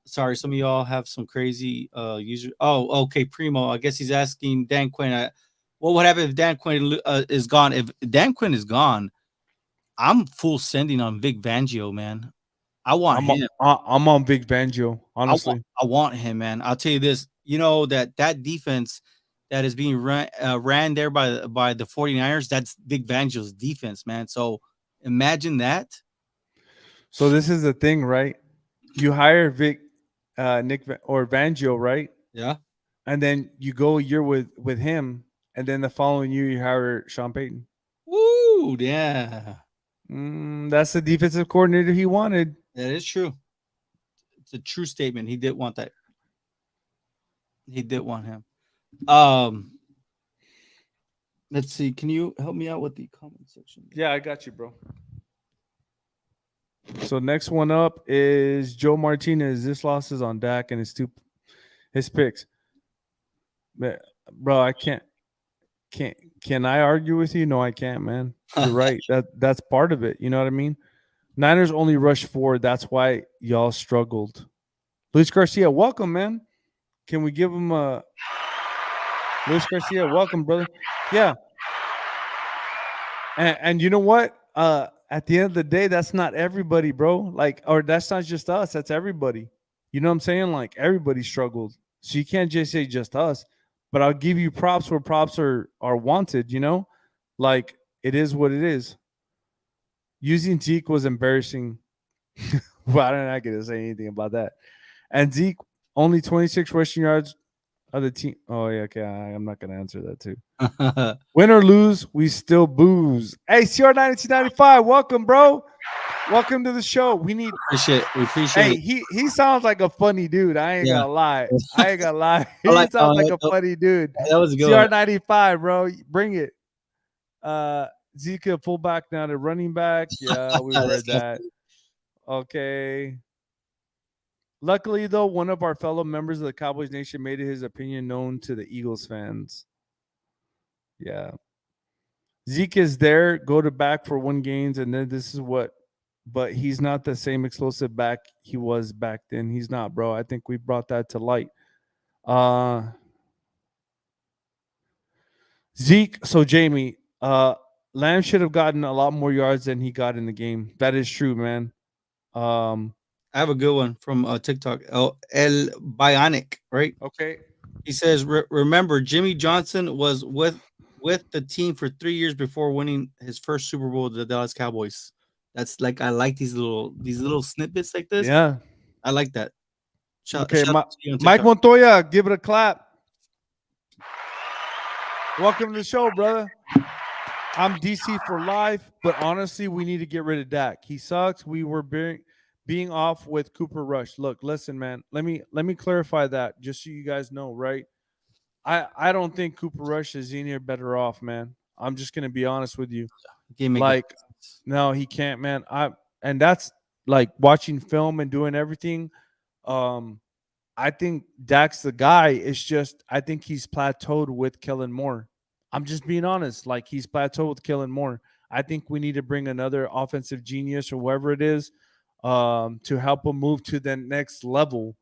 Sorry, some of y'all have some crazy user. Oh, okay, Primo. I guess he's asking Dan Quinn. What would happen if Dan Quinn is gone? If Dan Quinn is gone, I'm full sending on Vic Fangio, man. I want I'm him. I'm on Big Banjo, honestly. I want him, man. I'll tell you this. That defense that is being ran there by the 49ers, that's Vic Fangio's defense, man. So imagine that. So this is the thing, right? You hire or Banjo, right? Yeah. And then you go a year with him, and then the following year you hire Sean Payton. Woo, yeah. That's the defensive coordinator he wanted. That is true. It's a true statement. He did want that. He did want him. Um, let's see. Can you help me out with the comment section? Yeah, I got you, bro. So next one up is Joe Martinez. This loss is on Dak and his picks. Bro, I can't can I argue with you? No, I can't, man. You're right. That's part of it. You know what I mean? Niners only rushed forward. That's why y'all struggled. Luis Garcia, welcome, man. Can we give him a Luis Garcia? Welcome, brother. Yeah. And you know what? At the end of the day, that's not everybody, bro. Like, or that's not just us. That's everybody. You know what I'm saying? Like everybody struggled. So you can't just say just us. But I'll give you props where props are wanted. Like it is what it is. Using Zeke was embarrassing. Well, I'm not gonna say anything about that. And Zeke only 26 rushing yards of the team. Oh yeah, okay. I'm not gonna answer that too. Win or lose, we still booze. Hey, CR 1995, welcome, bro. Welcome to the show. We appreciate Hey, it. he sounds like a funny dude. I ain't Yeah. gonna lie. I ain't gonna lie. I He like sounds like a funny dude. that was a good one. CR 95, bro. Bring it. Zeke fullback now to running back. Yeah, we've That's heard so that. Okay. Luckily, though, one of our fellow members of the Cowboys Nation made his opinion known to the Eagles fans. Yeah. Zeke is there, go to back for 1 games, and then this is what. But he's not the same explosive back he was back then. He's not, bro. I think we brought that to light. Zeke, so Jamie, Lamb should have gotten a lot more yards than he got in the game. That is true, man. I have a good one from TikTok. El Bionic, right? Okay. He says, "Remember, Jimmy Johnson was with the team for 3 years before winning his first Super Bowl with the Dallas Cowboys." That's like I like these little snippets like this. Yeah. I like that. Okay. Shout out to you on Mike TikTok. Montoya, give it a clap. Welcome to the show, brother. I'm DC for life, but honestly, we need to get rid of Dak. He sucks. We were being off with Cooper Rush. Look, listen, man. Let me clarify that just so you guys know, right? I don't think Cooper Rush is any better off, man. I'm just gonna be honest with you. Can't make Like, no, he can't, man. And that's like watching film and doing everything. I think Dak's the guy. It's just I think he's plateaued with Kellen Moore. I'm just being honest. Like he's plateaued with Kellen Moore. I think we need to bring another offensive genius or whoever it is to help him move to the next level.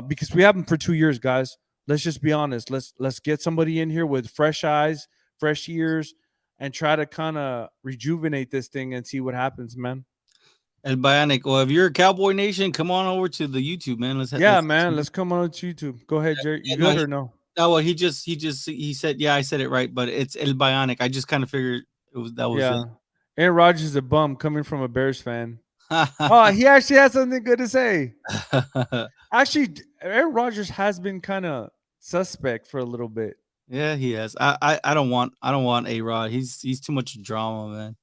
Because we have him for 2 years, guys. Let's just be honest. Let's get somebody in here with fresh eyes, fresh ears, and try to kind of rejuvenate this thing and see what happens, man. El Bionic. Well, if you're a Cowboy Nation, come on over to the YouTube, man. Yeah, Let's man. Let's come on to YouTube. Go ahead, Jerry. You no, good or no? no, well, he said, yeah, I said it right, but it's El Bionic. I just kind of figured that was it. Yeah. Aaron Rodgers is a bum coming from a Bears fan. Oh, he actually has something good to say. Actually, Aaron Rodgers has been kind of suspect for a little bit. Yeah, he has. I don't want A Rod. He's too much drama, man.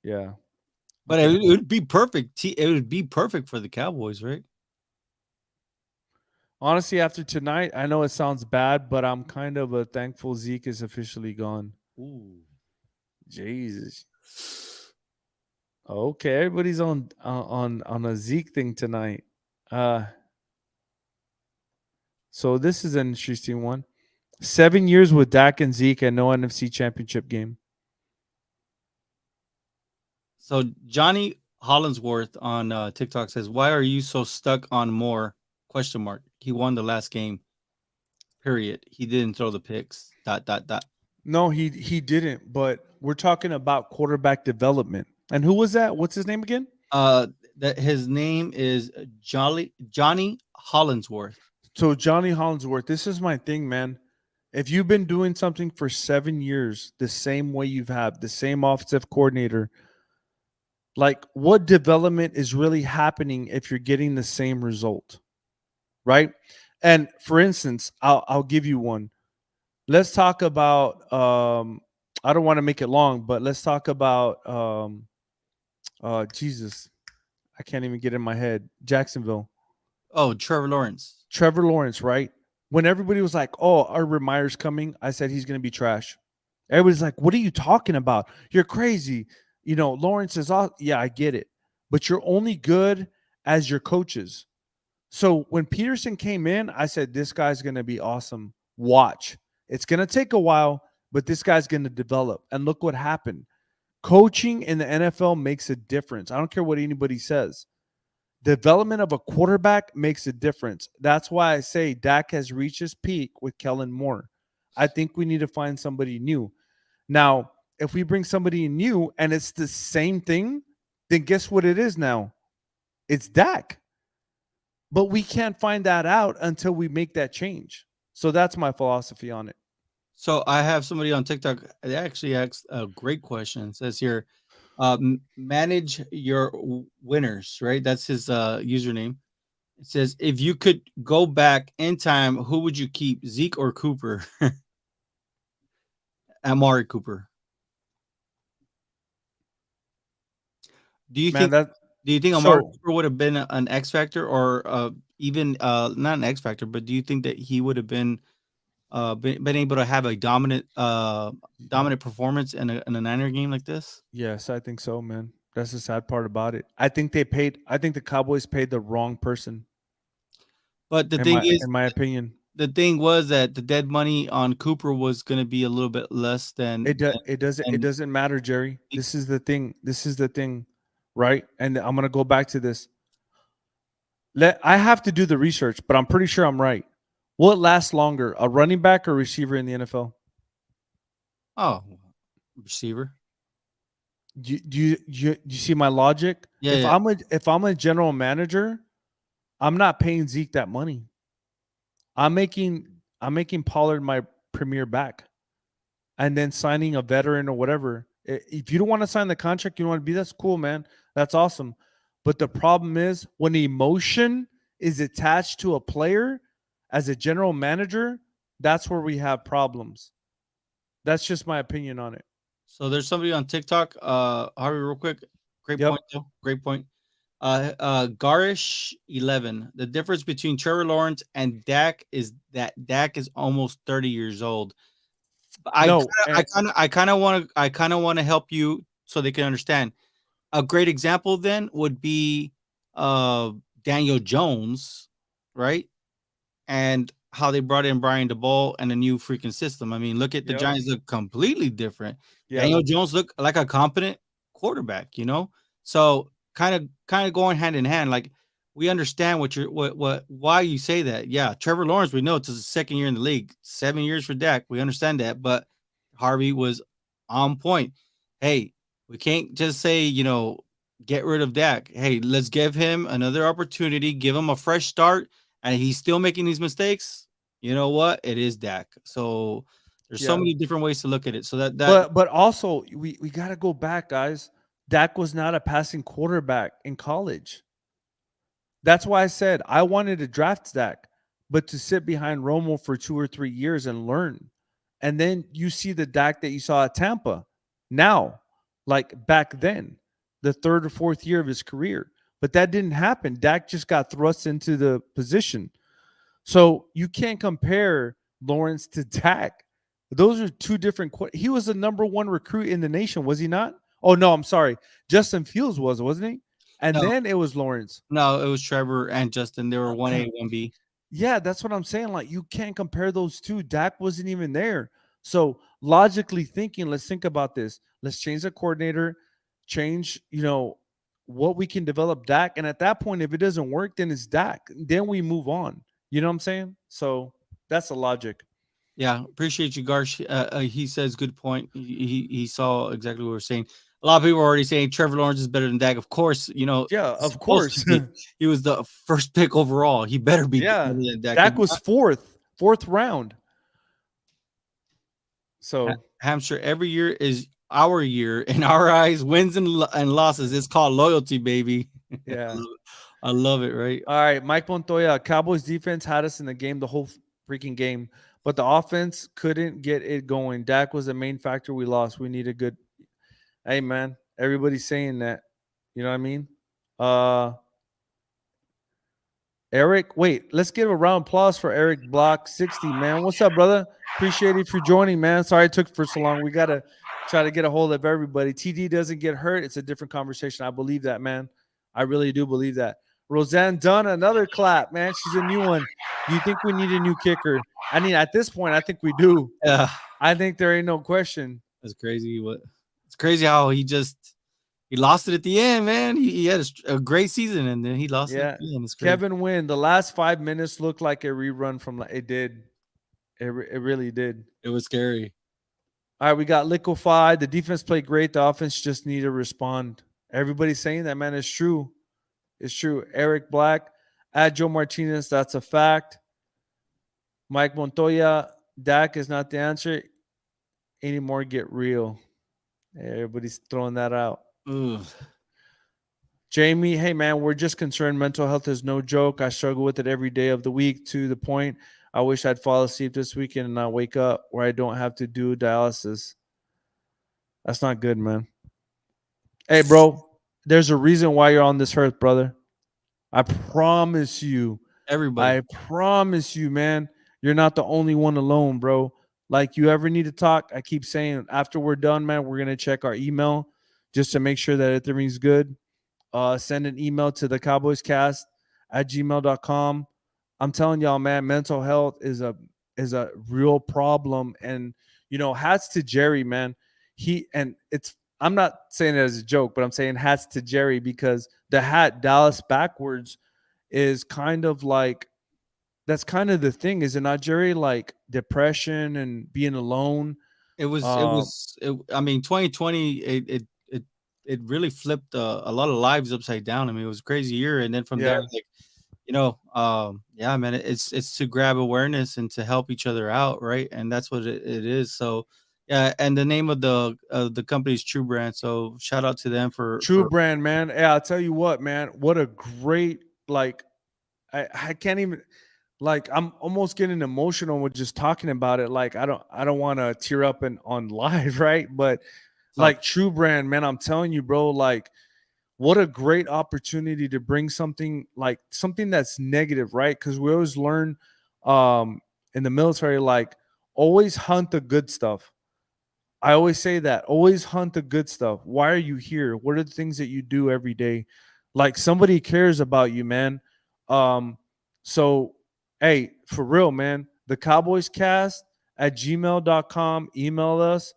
Yeah. But Okay. it would be perfect. It would be perfect for the Cowboys, right? Honestly, after tonight, I know it sounds bad, but I'm kind of thankful Zeke is officially gone. Ooh. Jesus. Okay, everybody's on a Zeke thing tonight. Uh, so this is an interesting one. 7 years with Dak and Zeke and no NFC Championship game. So Johnny Hollinsworth on TikTok says, "Why are you so stuck on Moore?" Question mark. He won the last game. Period. He didn't throw the picks. Dot dot dot. No, he didn't. But we're talking about quarterback development. And who was that? What's his name again? That his name is Johnny Hollinsworth. So Johnny Hollinsworth. This is my thing, man. If you've been doing something for 7 years, the same way you've had, the same offensive coordinator, like what development is really happening if you're getting the same result, right? And for instance, I'll give you one. Let's talk about. I don't want to make it long, but let's talk about. Jesus, I can't even get in my head. Jacksonville. Oh, Trevor Lawrence. Trevor Lawrence, right? When everybody was like, "Oh, Urban Meyer's coming," I said he's going to be trash. Everybody's like, "What are you talking about? You're crazy." You know, Lawrence is all. Yeah, I get it, but you're only good as your coaches. So when Peterson came in, I said, "This guy's going to be awesome. Watch. It's going to take a while, but this guy's going to develop." And look what happened. Coaching in the NFL makes a difference. I don't care what anybody says. Development of a quarterback makes a difference. That's why I say Dak has reached his peak with Kellen Moore. I think we need to find somebody new. Now, if we bring somebody new and it's the same thing, then guess what it is now? It's Dak. But we can't find that out until we make that change. So that's my philosophy on it. So I have somebody on TikTok. They actually asked a great question. It says here, manage your winners. Right, that's his username. It says, if you could go back in time, who would you keep, Zeke or Cooper? Amari Cooper. Do you Man, think? that Do you think Amari so Cooper would have been an X factor, or even not an X factor, but do you think that he would have been able to have a dominant performance in a Niner game like this? yes, I think so, man. That's the sad part about it. I think the Cowboys paid the wrong person But in my opinion. the thing was that the dead money on Cooper was going to be a little bit less It than doesn't matter, Jerry. Zeke. This is the thing, right? And I'm gonna go back to this. I have to do the research, but I'm pretty sure I'm right. Will it last longer, a running back or receiver in the NFL? Oh, receiver. Do you see my logic? Yeah, yeah. If I'm a general manager, I'm not paying Zeke that money. I'm making Pollard my premier back, and then signing a veteran or whatever. If you don't want to sign the contract, you don't want to be, that's cool, man. That's awesome. But the problem is when emotion is attached to a player as a general manager, that's where we have problems. That's just my opinion on it. So there's somebody on TikTok, Harvey, real quick. Great Yep. point, though. Great point. Garish 11. The difference between Trevor Lawrence and Dak is that Dak is almost 30 years old. No, and I kind of want to help you so they can understand. A great example then would be uh Daniel Jones, right? and how they brought in Brian DeBoll and a new freaking system. I mean, look at the Yep. Giants look completely different. Yeah. Daniel Jones looked like a competent quarterback, you know? So kind of going hand in hand. Like we understand what why you say that. Yeah, Trevor Lawrence, we know it's his second year in the league, 7 years for Dak. We understand that, but Harvey was on point. Hey, we can't just say, get rid of Dak. Hey, let's give him another opportunity, give him a fresh start, and he's still making these mistakes. You know what? It is Dak. So there's so Yeah. many different ways to look at it. So that But also we got to go back, guys. Dak was not a passing quarterback in college. That's why I said I wanted to draft Dak, but to sit behind Romo for 2 or 3 years and learn. And then you see the Dak that you saw at Tampa now, like back then, the third or fourth year of his career. But that didn't happen. Dak just got thrust into the position. So you can't compare Lawrence to Dak. Those are two different. He was the number one recruit in the nation, was he not? Oh no, I'm sorry. Justin Fields was, wasn't he? And no, then it was Lawrence. no, it was Trevor and Justin. They were 1A, 1B. Yeah, that's what I'm saying. Like you can't compare those two. Dak wasn't even there. So logically thinking, let's think about this. Let's change the coordinator, change, what we can develop Dak. And at that point, if it doesn't work, then it's Dak. Then we move on. You know what I'm saying? So that's the logic. Yeah, appreciate you, Garsh. He says good point. He saw exactly what we're saying. A lot of people are already saying Trevor Lawrence is better than Dak. Of course, Yeah, of supposed to course. be. He was the first pick overall. He better be better Yeah. than Dak. If Dak was not, fourth round. So Hampshire, every year is our year in our eyes. Wins and losses. It's called loyalty, baby. I yeah. love it. I love it. Right? All right, Mike Montoya. Cowboys defense had us in the game the whole freaking game, but the offense couldn't get it going. Dak was the main factor we lost. We need a good. Hey man, everybody's saying that. You know what I mean? Uh Eric, wait, let's give a round of applause for Eric Block 60, man. What's up, brother? Appreciate it for joining, man. Sorry it took for so long. We gotta try to get a hold of everybody. TD doesn't get hurt. It's a different conversation. I believe that, man. I really do believe that. Roseanne Dunn, another clap, man. She's a new one. Do you think we need a new kicker? I mean, at this point, I think we do. Yeah, I think there ain't no question. that's crazy. It's crazy how he lost it at the end, man. He had a great season, and then he lost it at Yeah. the end. It's crazy. Kevin Wynn, the last 5 minutes looked like a rerun from it did. It really did. It was scary. All right, we got liquefied. The defense played great. The offense just need to respond. Everybody's saying that, man. It's true. It's true. Eric Black, at Joe Martinez, that's a fact. Mike Montoya, Dak is not the answer anymore. Get real. Everybody's throwing that out. Ugh. Jamie, hey man, we're just concerned. Mental health is no joke. I struggle with it every day of the week to the point I wish I'd fall asleep this weekend and not wake up where I don't have to do dialysis. That's not good, man. Hey, bro, there's a reason why you're on this earth, brother. I promise you. Everybody. I promise you, man. You're not the only one alone, bro. Like you ever need to talk, I keep saying after we're done, man, we're gonna check our email just to make sure that everything's good. Send an email to the cowboyscast@gmail.com. I'm telling y'all, man, mental health is a real problem. And hats to Jerry, man. I'm not saying it as a joke, but I'm saying hats to Jerry because the hat Dallas backwards is kind of like that's kind of the thing, is it not, Jerry? Like depression and being alone. Um, I mean, 2020, it really flipped a lot of lives upside down. I mean, it was a crazy year. And then from there, yeah, like, yeah, man, it's to grab awareness and to help each other out. Right. And that's what it is. So, yeah. And the name of the company is True Brand. So shout out to them True brand, man. Yeah, I'll tell you what, man. What a great I can't even I'm almost getting emotional with just talking about it. Like I don't want to tear up on live, right? But so like True Brand, man, I'm telling you, bro, like what a great opportunity to bring something that's negative, right? Because we always learn in the military, like always hunt the good stuff. I always say that. Always hunt the good stuff. Why are you here? What are the things that you do every day? Like somebody cares about you, man. Um, so hey, for real, man. The Cowboys cast at gmail.com. Email us.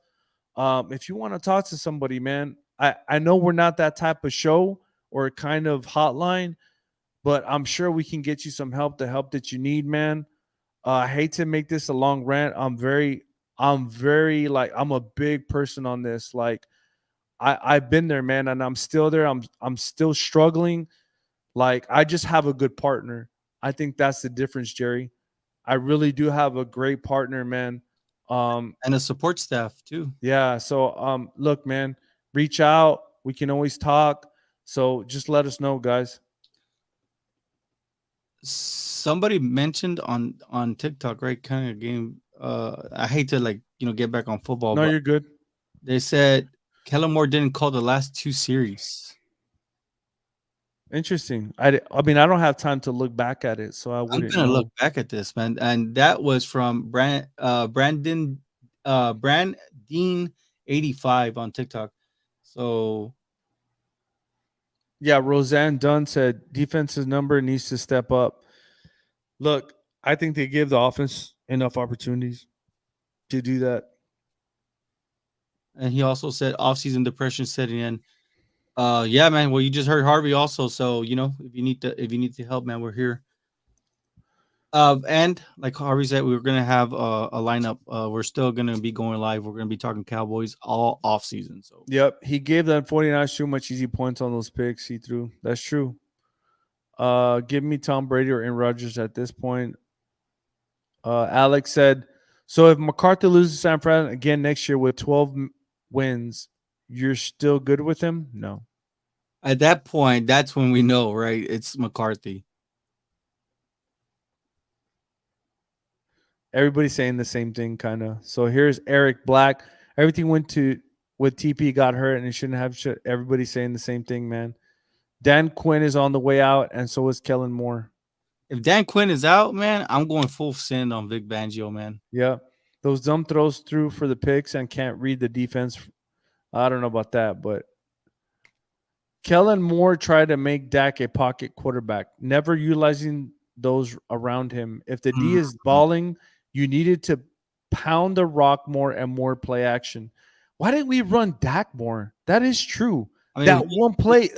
If you want to talk to somebody, man, I know we're not that type of show or kind of hotline, but I'm sure we can get you some help, the help that you need, man. I hate to make this a long rant. I'm very like I'm a big person on this. Like I've been there, man, and I'm still there. I'm still struggling. Like I just have a good partner. I think that's the difference, Jerry. I really do have a great partner, man. Um, And a support staff too. yeah. So look, man, reach out. We can always talk. So just let us know, guys. Somebody mentioned on TikTok, right? Kind of game. I hate to like get back on football, No, but you're good. they said Kellen Moore didn't call the last two series. Interesting. I mean, I don't have time to look back at it, so I I'm wouldn't gonna look know. back at this, man, and that was from Brandon 85 on TikTok. So Yeah, Roseanne Dunn said defense's number needs to step up. Look, I think they give the offense enough opportunities to do that. and he also said offseason depression setting in. Yeah, man. Well, you just heard Harvey also, so if you need to help, man, we're here. And like Harvey said, we were gonna have a lineup. We're still gonna be going live. We're gonna be talking Cowboys all off season. So Yep, he gave them 49 too much easy points on those picks he threw. That's true. Give me Tom Brady or Aaron Rodgers at this point. Alex said, so if McCarthy loses San Fran again next year with 12 wins, you're still good with him? No. at that point, that's when we know, right? It's McCarthy. Everybody's saying the same thing, kind of. So here's Eric Black. Everything went to with TP got hurt, and it shouldn't have. Everybody's saying the same thing, man. Dan Quinn is on the way out, and so is Kellen Moore. If Dan Quinn is out, man, I'm going full send on Vic Fangio, man. Yeah, those dumb throws through for the picks and can't read the defense. I don't know about that, but Kellen Moore tried to make Dak a pocket quarterback, never utilizing those around him. If the D is Mhm. balling, you needed to pound the rock more and more play action. Why didn't we run Dak more? That is true. I mean, That he one had play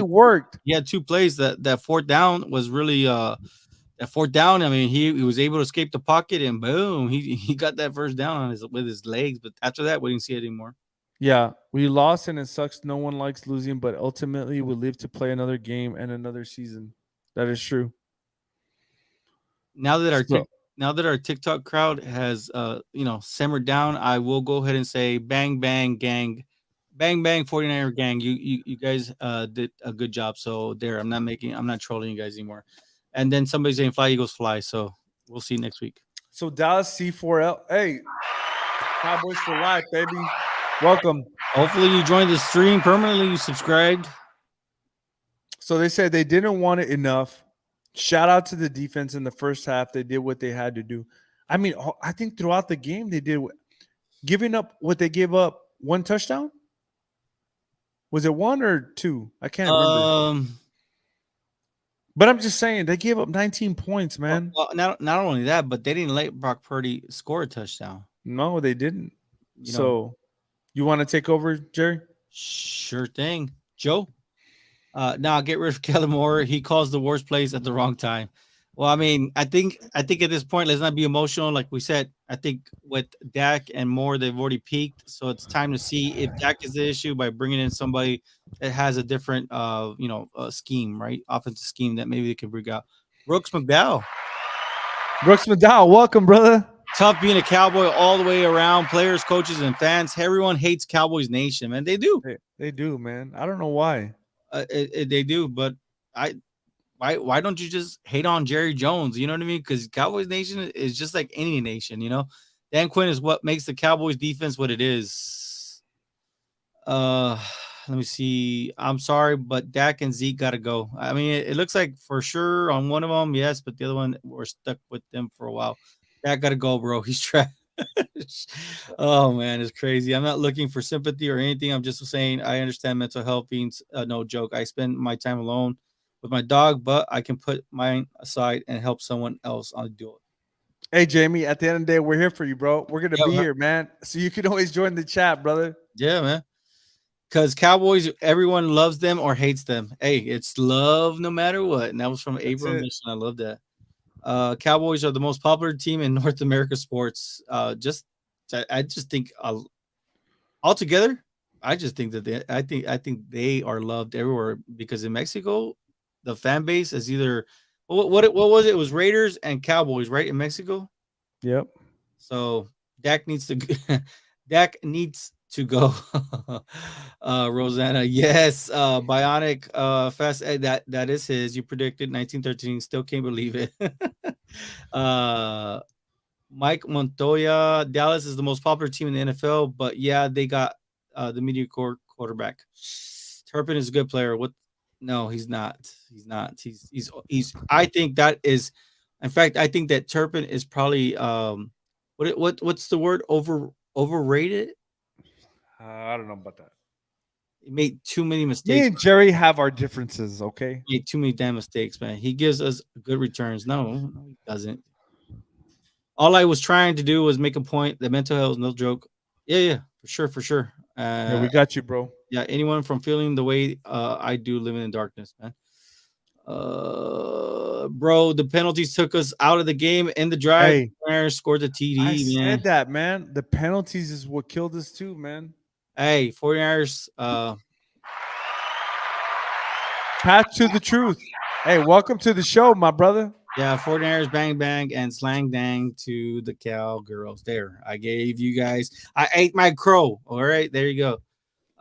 like worked. he had two plays that fourth down was really that fourth down. I mean, he was able to escape the pocket and boom, he got that first down on his with his legs. But after that, we didn't see it anymore. Yeah, we lost and it sucks. No one likes losing, but ultimately we live to play another game and another season. That is true. Now that our So, now that our TikTok crowd has simmered down, I will go ahead and say bang bang gang, bang bang 49er gang. You guys did a good job. So there, I'm not trolling you guys anymore. And then somebody's saying fly Eagles fly. So we'll see you next week. so Dallas C4L. Hey, Cowboys for life, baby. Welcome. Hopefully you joined the stream permanently. You subscribed. So they said they didn't want it enough. Shout out to the defense in the first half. They did what they had to do. I mean, I think throughout the game they did giving up what they gave up one touchdown. Was it one or two? I can't remember. Um, But I'm just saying they gave up 19 points, man. well, not only that, but they didn't let Brock Purdy score a touchdown. No, they didn't. You know, So you want to take over, Jerry? sure thing, Joe. Now get rid of Kellen Moore. He calls the worst plays at the wrong time. Well, I mean, I think at this point, let's not be emotional. Like we said, I think with Dak and Moore, they've already peaked. So it's time to see if Dak is the issue by bringing in somebody that has a different, scheme, right? Offensive scheme that maybe they can bring out. Brooks McDowell, Brooks McDowell, welcome, brother. tough being a Cowboy all the way around. Players, coaches, and fans. Everyone hates Cowboys Nation, man. They do. They do, man. I don't know why. They do, but I why don't you just hate on Jerry Jones? You know what I mean? Because Cowboys Nation is just like any nation. Dan Quinn is what makes the Cowboys defense what it is. Uh, Let me see. I'm sorry, but Dak and Zeke got to go. I mean, it looks like for sure on one of them, yes, but the other one we're stuck with them for a while. Dak got to go, bro. He's trash. Oh man, it's crazy. I'm not looking for sympathy or anything. I'm just saying I understand mental health being no joke. I spend my time alone with my dog, but I can put mine aside and help someone else on do it. Hey, Jamie, at the end of the day, we're here for you, bro. We're going to Yeah, be man. here, man. So you can always join the chat, brother. Yeah, man. Because Cowboys, everyone loves them or hates them. Hey, it's love no matter what. And that was from That's Abram it. Mission. I love that. Cowboys are the most popular team in North America sports. I just think altogether, I just think that I think they are loved everywhere because in Mexico, the fan base is either what was it? It was Raiders and Cowboys, right, in Mexico. Yep. So Dak needs to Dak needs to go. Rosanna, yes. Bionic Fast that is his. You predicted 1913. Still can't believe it. uh Mike Montoya, Dallas is the most popular team in the NFL, but yeah, they got the mediocre quarterback. Turpin is a good player. What? No, he's not. He's not. He's. I think that is. In fact, I think that Turpin is probably what's the word overrated. I don't know about that. He made too many Me mistakes. and Jerry have our differences, okay? Made too many damn mistakes, man. He gives us good returns. No, he doesn't. All I was trying to do was make a point that mental health is no joke. Yeah, yeah, for sure, for sure. Yeah, we got you, bro. Yeah, anyone from feeling the way I do living in darkness, man. Bro, the penalties took us out of the game in the drive. Hey, Scored the I TD, man. said that, man. The penalties is what killed us too, man. Hey, 49ers, Path to the truth. Hey, welcome to the show, my brother. yeah, 49ers bang bang and slang dang to the cowgirls. There, I gave you guys. I ate my crow. All right, there you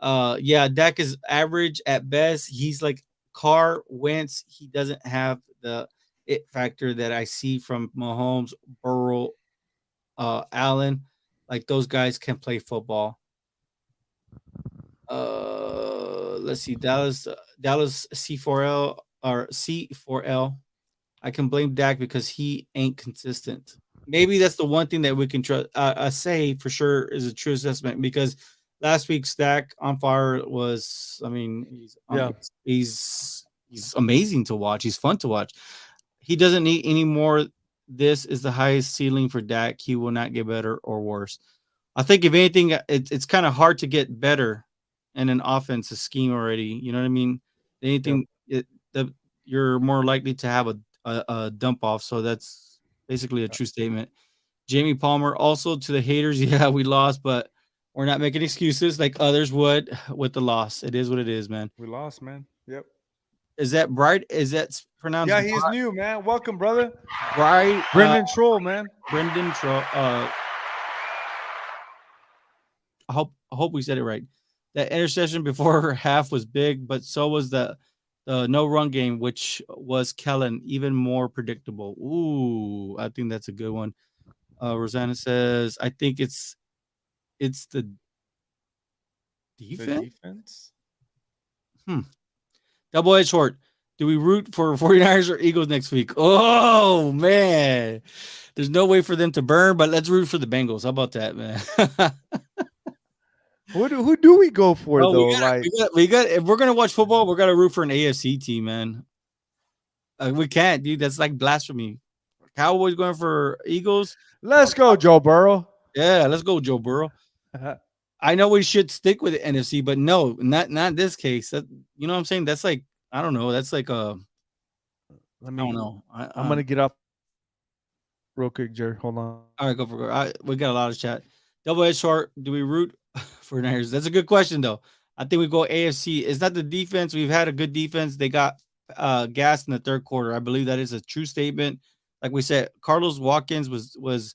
go. Yeah, Dak is average at best. He's like Carr Wentz. He doesn't have the it factor that I see from Mahomes, Burrow, Allen. Like those guys can play football. Let's see, Dallas C4L or C4L. I can blame Dak because he ain't consistent. Maybe that's the one thing that we can trust. Say for sure is a true assessment because last week's Dak on fire was. I mean, Yeah. he's amazing to watch. He's fun to watch. He doesn't need any more. This is the highest ceiling for Dak. He will not get better or worse. I think if anything, it's kind of hard to get better in an offensive scheme already. You know what I mean? Yep. Anything that you're more likely to have a dump off. So that's basically a true statement. Jamie Palmer also to the haters. Yeah, we lost, but we're not making excuses like others would with the loss. It is what it is, man. We lost, man. Yep. Is that bright? Is that pronounced Yeah, he's new, man. Welcome, brother. bright? Brendan Troll, man. Brendan I hope we said it right. That interception before half was big, but so was the no run game, which was Kellen even more predictable. Ooh, I think that's a good one. Rosanna says, I think it's the The defense. defense. Double edged short. Do we root for 49ers or Eagles next week? Oh man. There's no way for them to burn, but let's root for the Bengals. How about that, man? Who do we go for Bro, we though? got Like, we got if we're gonna watch football, we're gonna root for an AFC team, man. We can't, dude. That's like blasphemy. Cowboys going for Eagles. let's go, Joe Burrow. Yeah, let's go, Joe Burrow. I know we should stick with the NFC, but no, not this case. That you know what I'm saying? That's like I don't know. That's like Let I don't me. know. I'm gonna get off real quick, Jerry. Hold on. All right, go for it. We got a lot of chat. Double edged short. Do we root for Niners? That's a good question though. I think we go AFC. It's not the defense. We've had a good defense. They got gas in the third quarter. I believe that is a true statement. Like we said, Carlos Watkins was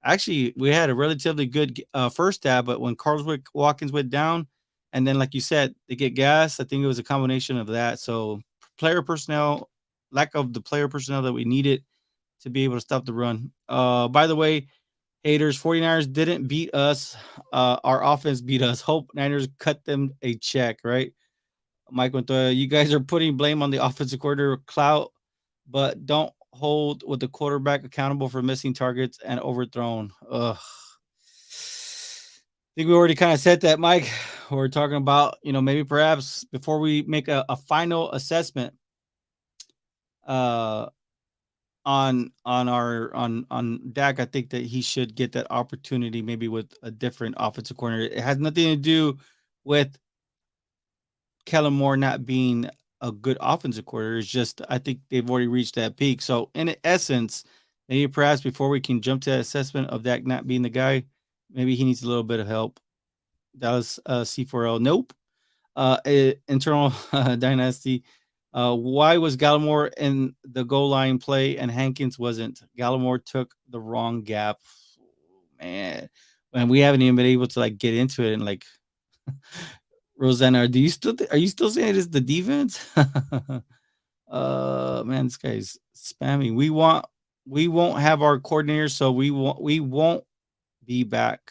actually we had a relatively good first half, but when Carlos Watkins went down, and then like you said, they get gas. I think it was a combination of that. So player personnel, lack of the player personnel that we needed to be able to stop the run. By the way, haters, 49ers didn't beat us. Our offense beat us. Hope Niners cut them a check, right? Mike Montoya, you guys are putting blame on the offensive coordinator clout, but don't hold with the quarterback accountable for missing targets and overthrown. Ugh. I think we already kind of said that, Mike. We're talking about, maybe perhaps before we make a final assessment, uh, on Dak. I think that he should get that opportunity maybe with a different offensive coordinator. It has nothing to do with Kellen Moore not being a good offensive coordinator. It's just I think they've already reached that peak. So in essence, maybe perhaps before we can jump to that assessment of Dak not being the guy, maybe he needs a little bit of help. Dallas C4L. Nope. Internal dynasty. Why was Gallimore in the goal line play and Hankins wasn't? Gallimore took the wrong gap. Man, and we haven't even been able to like get into it. And like Rosanna, do you still are you still saying it is the defense? Man, this guy's spamming. We won't have our coordinator, so we won't be back.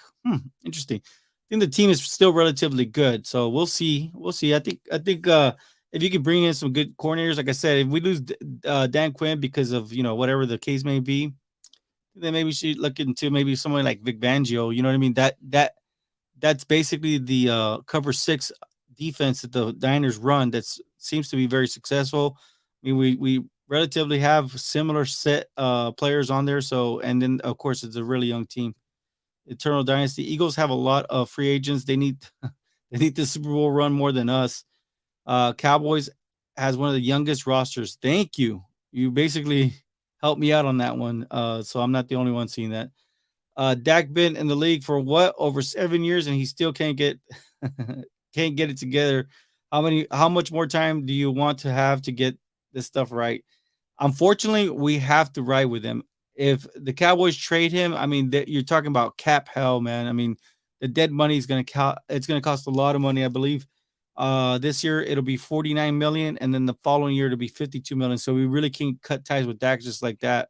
Interesting. I think the team is still relatively good, so we'll see. We'll see. I think if you could bring in some good coordinators, like I said, if we lose Dan Quinn because of whatever the case may be, then maybe we should look into maybe someone like Vic Fangio. You know what I mean? That's basically the cover six defense that the Niners run. That seems to be very successful. I mean, we relatively have similar set players on there. So, and then of course it's a really young team. Eternal Dynasty. Eagles have a lot of free agents. They need they need the Super Bowl run more than us. Cowboys has one of the youngest rosters. Thank you. You basically helped me out on that one. So I'm not the only one seeing that. Dak been in the league for what over 7 years and he still can't get can't get it together. How much more time do you want to have to get this stuff right? Unfortunately, we have to ride with him. If the Cowboys trade him, I mean, you're talking about cap hell, man. I mean, the dead money is it's going to cost a lot of money, I believe. This year it'll be 49 million, and then the following year it'll be 52 million. So we really can't cut ties with Dak just like that.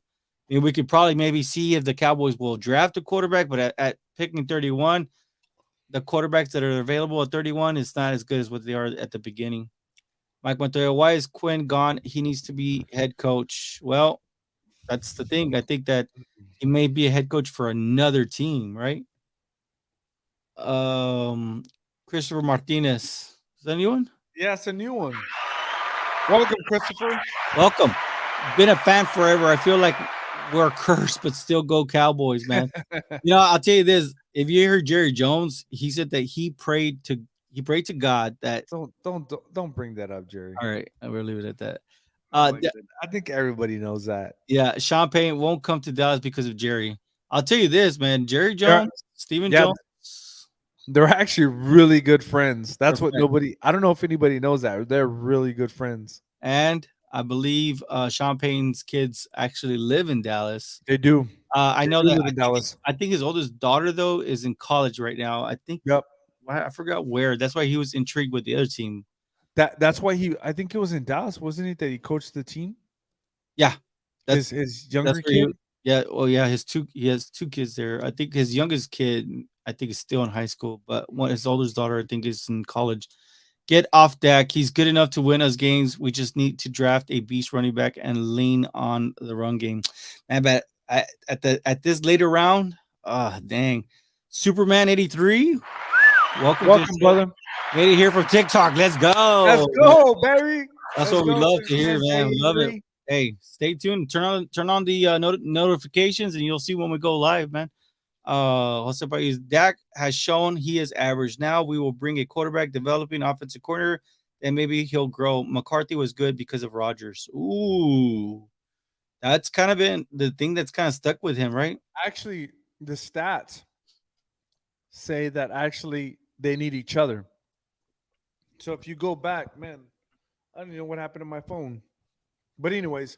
I mean, we could probably maybe see if the Cowboys will draft a quarterback, but at picking 31, the quarterbacks that are available at 31 is not as good as what they are at the beginning. Mike Montoya, why is Quinn gone? He needs to be head coach. Well, that's the thing. I think that he may be a head coach for another team, right? Um, Christopher Martinez. Is that anyone? Yeah, it's a new one. Welcome, Christopher. Welcome. Been a fan forever. I feel like we're cursed, but still go Cowboys, man. I'll tell you this. If you heard Jerry Jones, he said that he prayed to God that Don't bring that up, Jerry. all right, I will leave it at that. Oh my goodness. I think everybody knows that. Yeah, Sean Payne won't come to Dallas because of Jerry. I'll tell you this, man. Jerry They're, Jones, Stephen yeah, Jones, they're actually really good friends. they're That's what friends. nobody. I don't know if anybody knows that. They're really good friends. And I believe Sean Payne's kids actually live in Dallas. They do. I They know do that. live in Dallas. I think his oldest daughter though is in college right now. I think Yep. I forgot where. That's why he was intrigued with the other team. That's why he. I think it was in Dallas, wasn't it? That he coached the team. Yeah, that's His that's younger where kid. yeah. Well, yeah, he has two kids there. I think his youngest kid, I think, is still in high school, but his oldest daughter, I think, is in college. Get off Dak. He's good enough to win us games. We just need to draft a beast running back and lean on the run game. Man, but at this later round, dang. Superman 83. Welcome to the Welcome, show. brother. Made it here from TikTok. Let's Let's go. go, Barry. That's Let's what we go. love to hear, Superman's man. We love it. 83. Hey, stay tuned. Turn on the notifications, and you'll see when we go live, man. Jose Baez, Dak has shown he is average. Now we will bring a quarterback, developing offensive corner, and maybe he'll grow. McCarthy was good because of Rodgers. Ooh, that's kind of been the thing that's kind of stuck with him, right? Actually, the stats say that actually they need each other. So if you go back, man, I don't even know what happened to my phone. But anyways,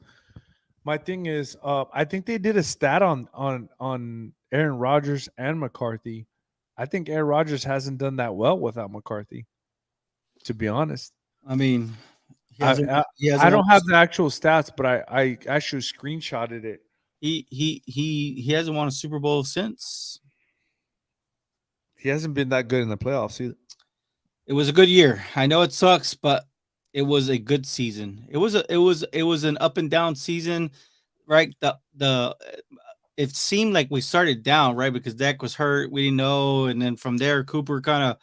my thing is, I think they did a stat on Aaron Rodgers and McCarthy. I think Aaron Rodgers hasn't done that well without McCarthy. To be honest, I mean, I I, he I hasn't won. don't have the actual stats, but I actually screenshotted it. He hasn't won a Super Bowl since. He hasn't been that good in the playoffs either. It was a good year. I know it sucks, but it was a good season. It was an up and down season, right? The it seemed like we started down, right? Because Dak was hurt, we didn't know, and then from there, Cooper kind of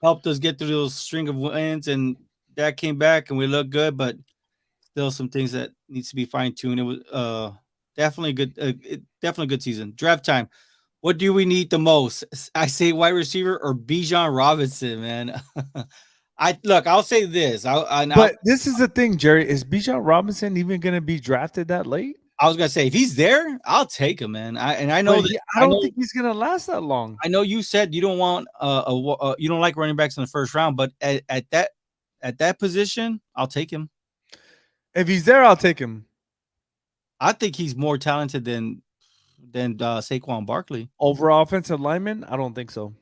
helped us get through those string of wins, and Dak came back, and we looked good, but still some things that needs to be fine tuned. It was Definitely good. Definitely good season. Draft time. What do we need the most? I say wide receiver or Bijan Robinson, man. I look. I'll say this. But this is the thing, Jerry. Is Bijan Robinson even going to be drafted that late? I was gonna say if he's there, I'll take him, man. I know But that. I don't think he's going to last that long. I know you said you don't want you don't like running backs in the first round, but at that position, I'll take him. If he's there, I'll take him. I think he's more talented than Saquon Barkley. Over offensive lineman, I don't think so.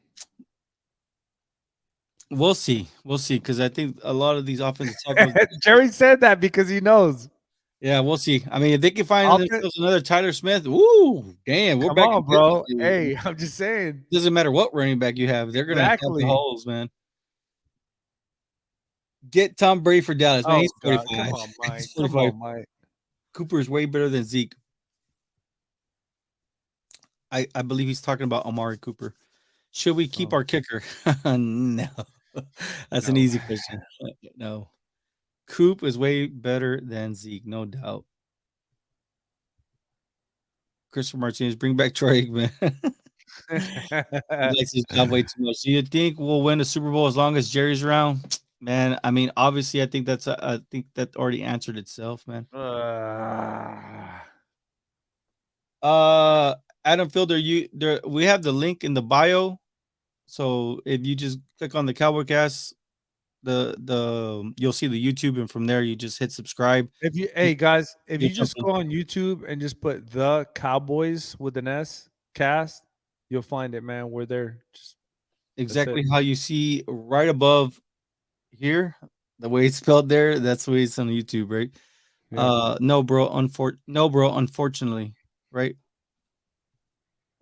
We'll see, because I think a lot of these offensive tackles. Jerry said that because he knows. Yeah, we'll see. I mean, if they can find Offense, themselves another Tyler Smith, woo, damn, we're come back on, in bro. business. Hey, I'm just saying. Doesn't matter what running back you have, they're gonna have the Exactly. holes, man. Get Tom Brady for Dallas, man. Oh, He's God. 45. Come on, Mike. He's Come 45. on, Mike. Cooper is way better than Zeke. I believe he's talking about Amari Cooper. Should we keep our kicker? No. That's an No. easy question. No. Coop is way better than Zeke, no doubt. Christopher Martinez, bring back Troy Aikman. He likes his job way too much. Do you think we'll win a Super Bowl as long as Jerry's around? Man, I mean, obviously, I think that already answered itself, man. Adam Fielder, we have the link in the bio. So if you just click on the Cowboy Cast, you'll see the YouTube, and from there you just hit subscribe. Hey guys, if You'll you jump just in. go on YouTube and just put the Cowboys with an S cast, you'll find it, man. We're there. Just Exactly how you see right above here, the way it's spelled there. That's the way it's on YouTube, right? yeah. No, bro. Unfortunately, right?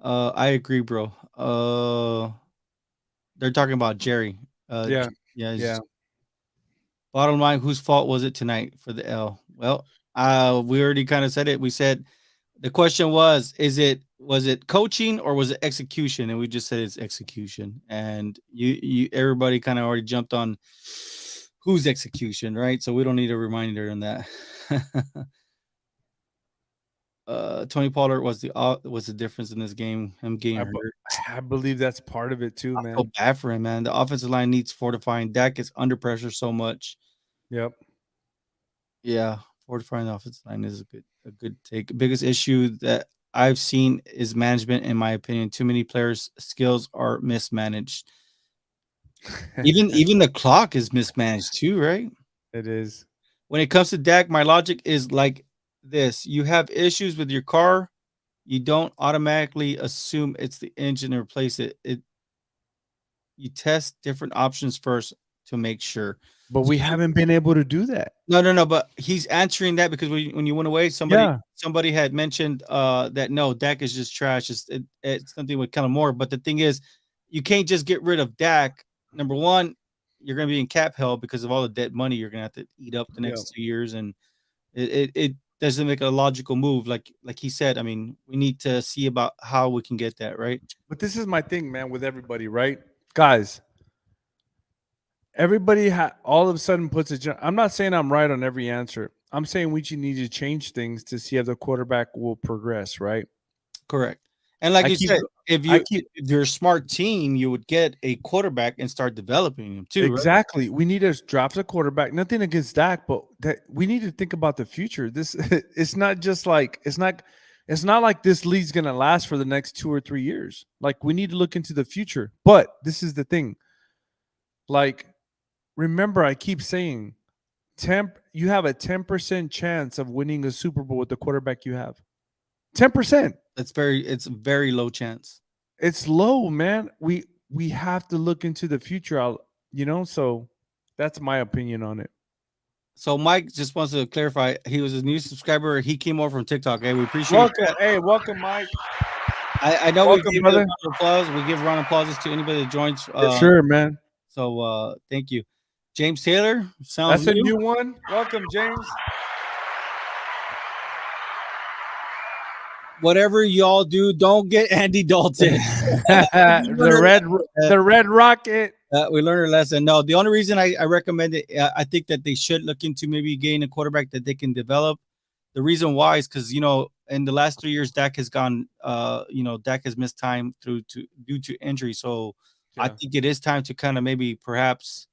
I agree, bro. They're talking about Jerry. Yeah. Yeah. Yeah. Bottom line, whose fault was it tonight for the L? Well, we already kind of said it. We said the question was it coaching or was it execution? And we just said it's execution. And you everybody kind of already jumped on whose execution, right? So we don't need a reminder on that. Tony Pollard was the difference in this game. Him getting hurt. I believe that's part of it too, I man. feel bad for him, man. The offensive line needs fortifying. Dak is under pressure so much. Yep. Yeah, fortifying the offensive line is a good take. Biggest issue that I've seen is management, in my opinion. Too many players' skills are mismanaged. Even the clock is mismanaged too, right? It is. When it comes to Dak, my logic is like this: you have issues with your car, you don't automatically assume it's the engine and replace it. You test different options first to make sure. But we haven't been able to do that. No. But he's answering that because when you went away, somebody had mentioned that no, Dak is just trash. It's something with Kellen Moore. But the thing is, you can't just get rid of Dak. Number one, you're going to be in cap hell because of all the debt money you're going to have to eat up the next 2 years, and it doesn't make a logical move. Like he said, I mean, we need to see about how we can get that right. But this is my thing, man, with everybody, right, guys? Everybody all of a sudden puts I'm not saying I'm right on every answer. I'm saying we need to change things to see if the quarterback will progress, right? Correct. And like you said, if you're a smart team, you would get a quarterback and start developing him too. Exactly. Right? We need to draft a quarterback. Nothing against Dak, but that we need to think about the future. This it's not just like it's not like this league's gonna last for the next 2 or 3 years. Like we need to look into the future. But this is the thing. Like, remember, I keep saying you have a 10% chance of winning a Super Bowl with the quarterback you have. 10%. It's a very low chance. It's low, man. We have to look into the future. So that's my opinion on it. So Mike just wants to clarify. He was a new subscriber. He came over from TikTok. Hey, we appreciate that. Hey, welcome, Mike. I know we give a round of applause. We give round of applause to anybody that joins. Sure, man. So thank you. James Taylor. That's a new one. Welcome, James. Whatever y'all do, don't get Andy Dalton. the red rocket. We learned our lesson. No, the only reason I recommend it, I think that they should look into maybe getting a quarterback that they can develop. The reason why is because in the last 3 years, Dak has gone. Dak has missed time due to injury. So I Yeah, think it is time to kind of maybe perhaps,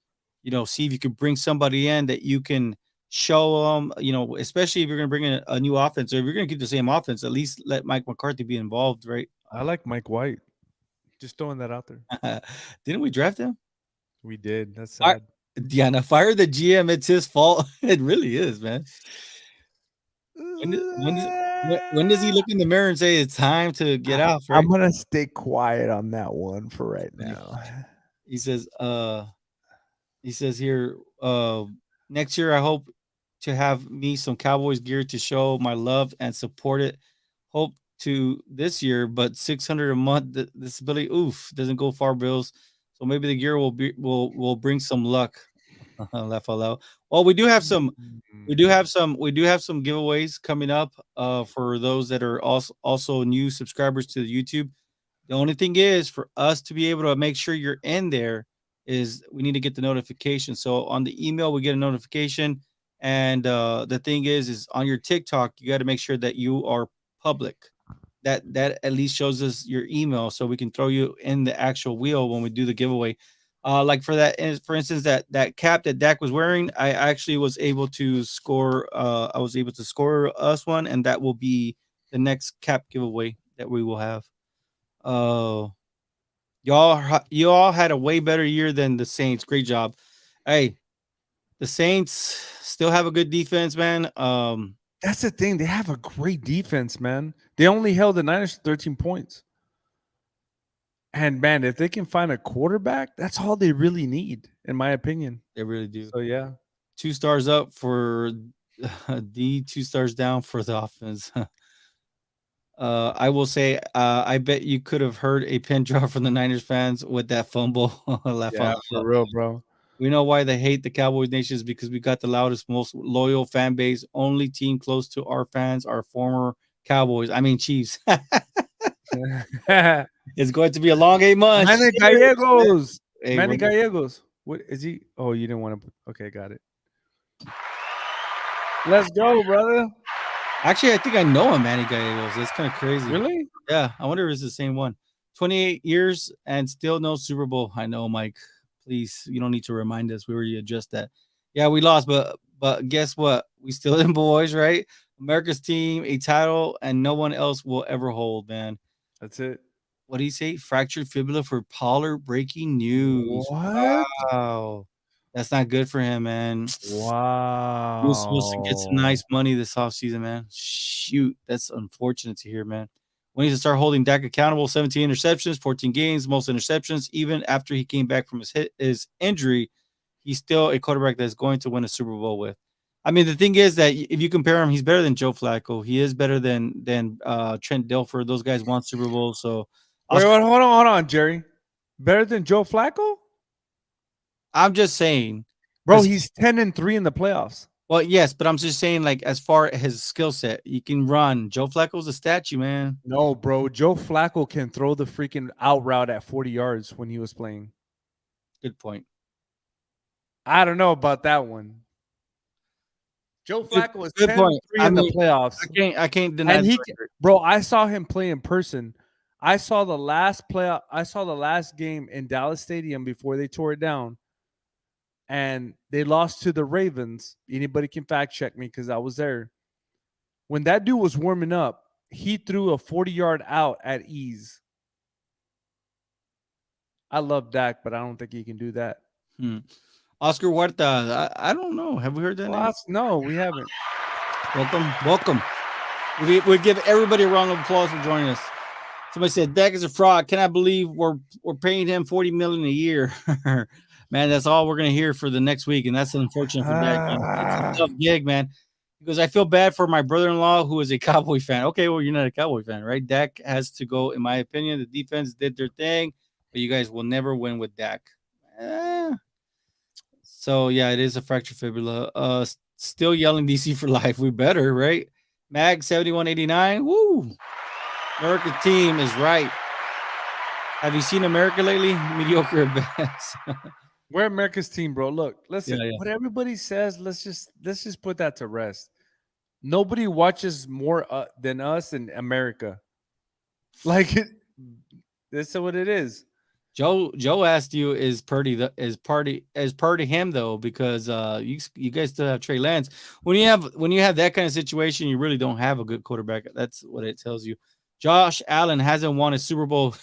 see if you could bring somebody in that you can show them. Especially if you're going to bring in a new offense, or if you're going to keep the same offense, at least let Mike McCarthy be involved, right? I like Mike White. Just throwing that out there. Didn't we draft him? We did. That's Fire, sad. Diana, fire the GM. It's his fault. It really is, man. When does he look in the mirror and say it's time to get off? I'm Right? gonna stay quiet on that one for right Funny. now. He says, he says here, next year I hope to have me some Cowboys gear to show my love and support it. Hope to this year, but 600 a month disability, oof, doesn't go far, Bills. So maybe the gear will bring some luck. Laugh out loud. Well, we do have some giveaways coming up for those that are also new subscribers to the YouTube. The only thing is for us to be able to make sure you're in there is we need to get the notification. So on the email we get a notification, and the thing is on your TikTok you got to make sure that you are public. That at least shows us your email so we can throw you in the actual wheel when we do the giveaway. Like for instance, that cap that Dak was wearing, I actually was able to score. I was able to score us one, and that will be the next cap giveaway that we will have. Uh, y'all had a way better year than the Saints. Great job. Hey, the Saints still have a good defense, man. That's the thing. They have a great defense, man. They only held the Niners to 13 points. And man, if they can find a quarterback, that's all they really need, in my opinion. they really do. So yeah. 2 stars up for D, 2 stars down for the offense. I will say, I bet you could have heard a pin drop from the Niners fans with that fumble. Laugh out Yeah, loud. for real, bro. We know why they hate the Cowboys Nation is because we got the loudest, most loyal fan base. Only team close to our fans are former Cowboys. I mean Chiefs. It's going to be a long 8 months. Manny Cheers, man. Gallegos. Hey, Manny Gallegos. What is he? Oh, you didn't want to. Okay, got it. Let's go, brother. actually, I think I know him, Manny Gallegos. That's kind of crazy. Really? Yeah, I wonder if it's the same one. 28 years and still no Super Bowl. I know, Mike. Please, you don't need to remind us. We already addressed that. Yeah, we lost, but guess what? We still in, boys, right? America's team, a title, and no one else will ever hold, man. That's it. What do you say? Fractured fibula for Pollard. Breaking news. What? Wow, that's not good for him, man. He was supposed to get some Wow. nice money this offseason, man. Shoot, that's unfortunate to hear, man. We need to start holding Dak accountable. 17 interceptions, 14 games, most interceptions. Even after he came back from his injury, he's still a quarterback that's going to win a Super Bowl with. I mean, the thing is that if you compare him, he's better than Joe Flacco. He is better than Trent Dilfer. Those guys won Super Bowls. So Wait, hold on, Jerry. Better than Joe Flacco? I'm just saying, Bro, because he's 10-3 in the playoffs. well, yes, but I'm just saying, like as far as his skill set, he can run. Joe Flacco's a statue, man. No, bro. Joe Flacco can throw the freaking out route at 40 yards when he was playing. Good point. I don't know about that one. Joe Good, Flacco was good 10 point. 3 I in the mean, playoffs. I can't deny And the he record. bro, I saw him play in person. I saw the last game in Dallas Stadium before they tore it down. And they lost to the Ravens. Anybody can fact check me because I was there. When that dude was warming up, he threw a 40-yard out at ease. I love Dak, but I don't think he can do that. Hmm. Oscar Huerta. I don't know. Have we heard that name? No, we haven't. Welcome. We give everybody a round of applause for joining us. Somebody said Dak is a fraud. Can I believe we're paying him $40 million a year? Man, that's all we're gonna hear for the next week, and that's unfortunate for Dak. Man. It's a tough gig, man. Because I feel bad for my brother-in-law who is a Cowboy fan. Okay, well, you're not a Cowboy fan, right? Dak has to go, in my opinion. The defense did their thing, but you guys will never win with Dak. Eh. So yeah, it is a fractured fibula. Still yelling DC for life. We better, right? Mag 7189. Woo! America team is right. Have you seen America lately? Mediocre at best. We're America's team, bro. Look, listen. Yeah. What everybody says, let's just put that to rest. Nobody watches more than us in America. Like that's what it is. Joe asked you is Purdy him though, because you guys still have Trey Lance. When you have that kind of situation, you really don't have a good quarterback. That's what it tells you. Josh Allen hasn't won a Super Bowl,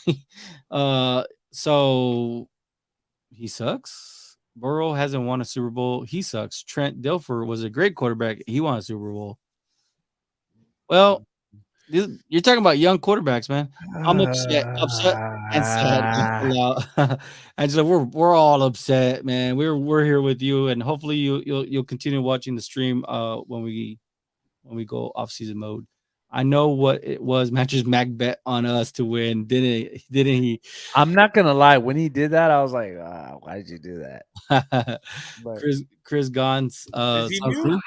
so he sucks. Burrow hasn't won a Super Bowl. He sucks. Trent Dilfer was a great quarterback. He won a Super Bowl. Well, you're talking about young quarterbacks, man. I'm upset and sad. Angela, we're all upset, man. We're here with you, and hopefully you'll continue watching the stream when we go off season mode. I know what it was. Matches Mac bet on us to win, didn't he? I'm not gonna lie. When he did that, I was like, "Why did you do that?" But Chris Gons, is he son new? Crew.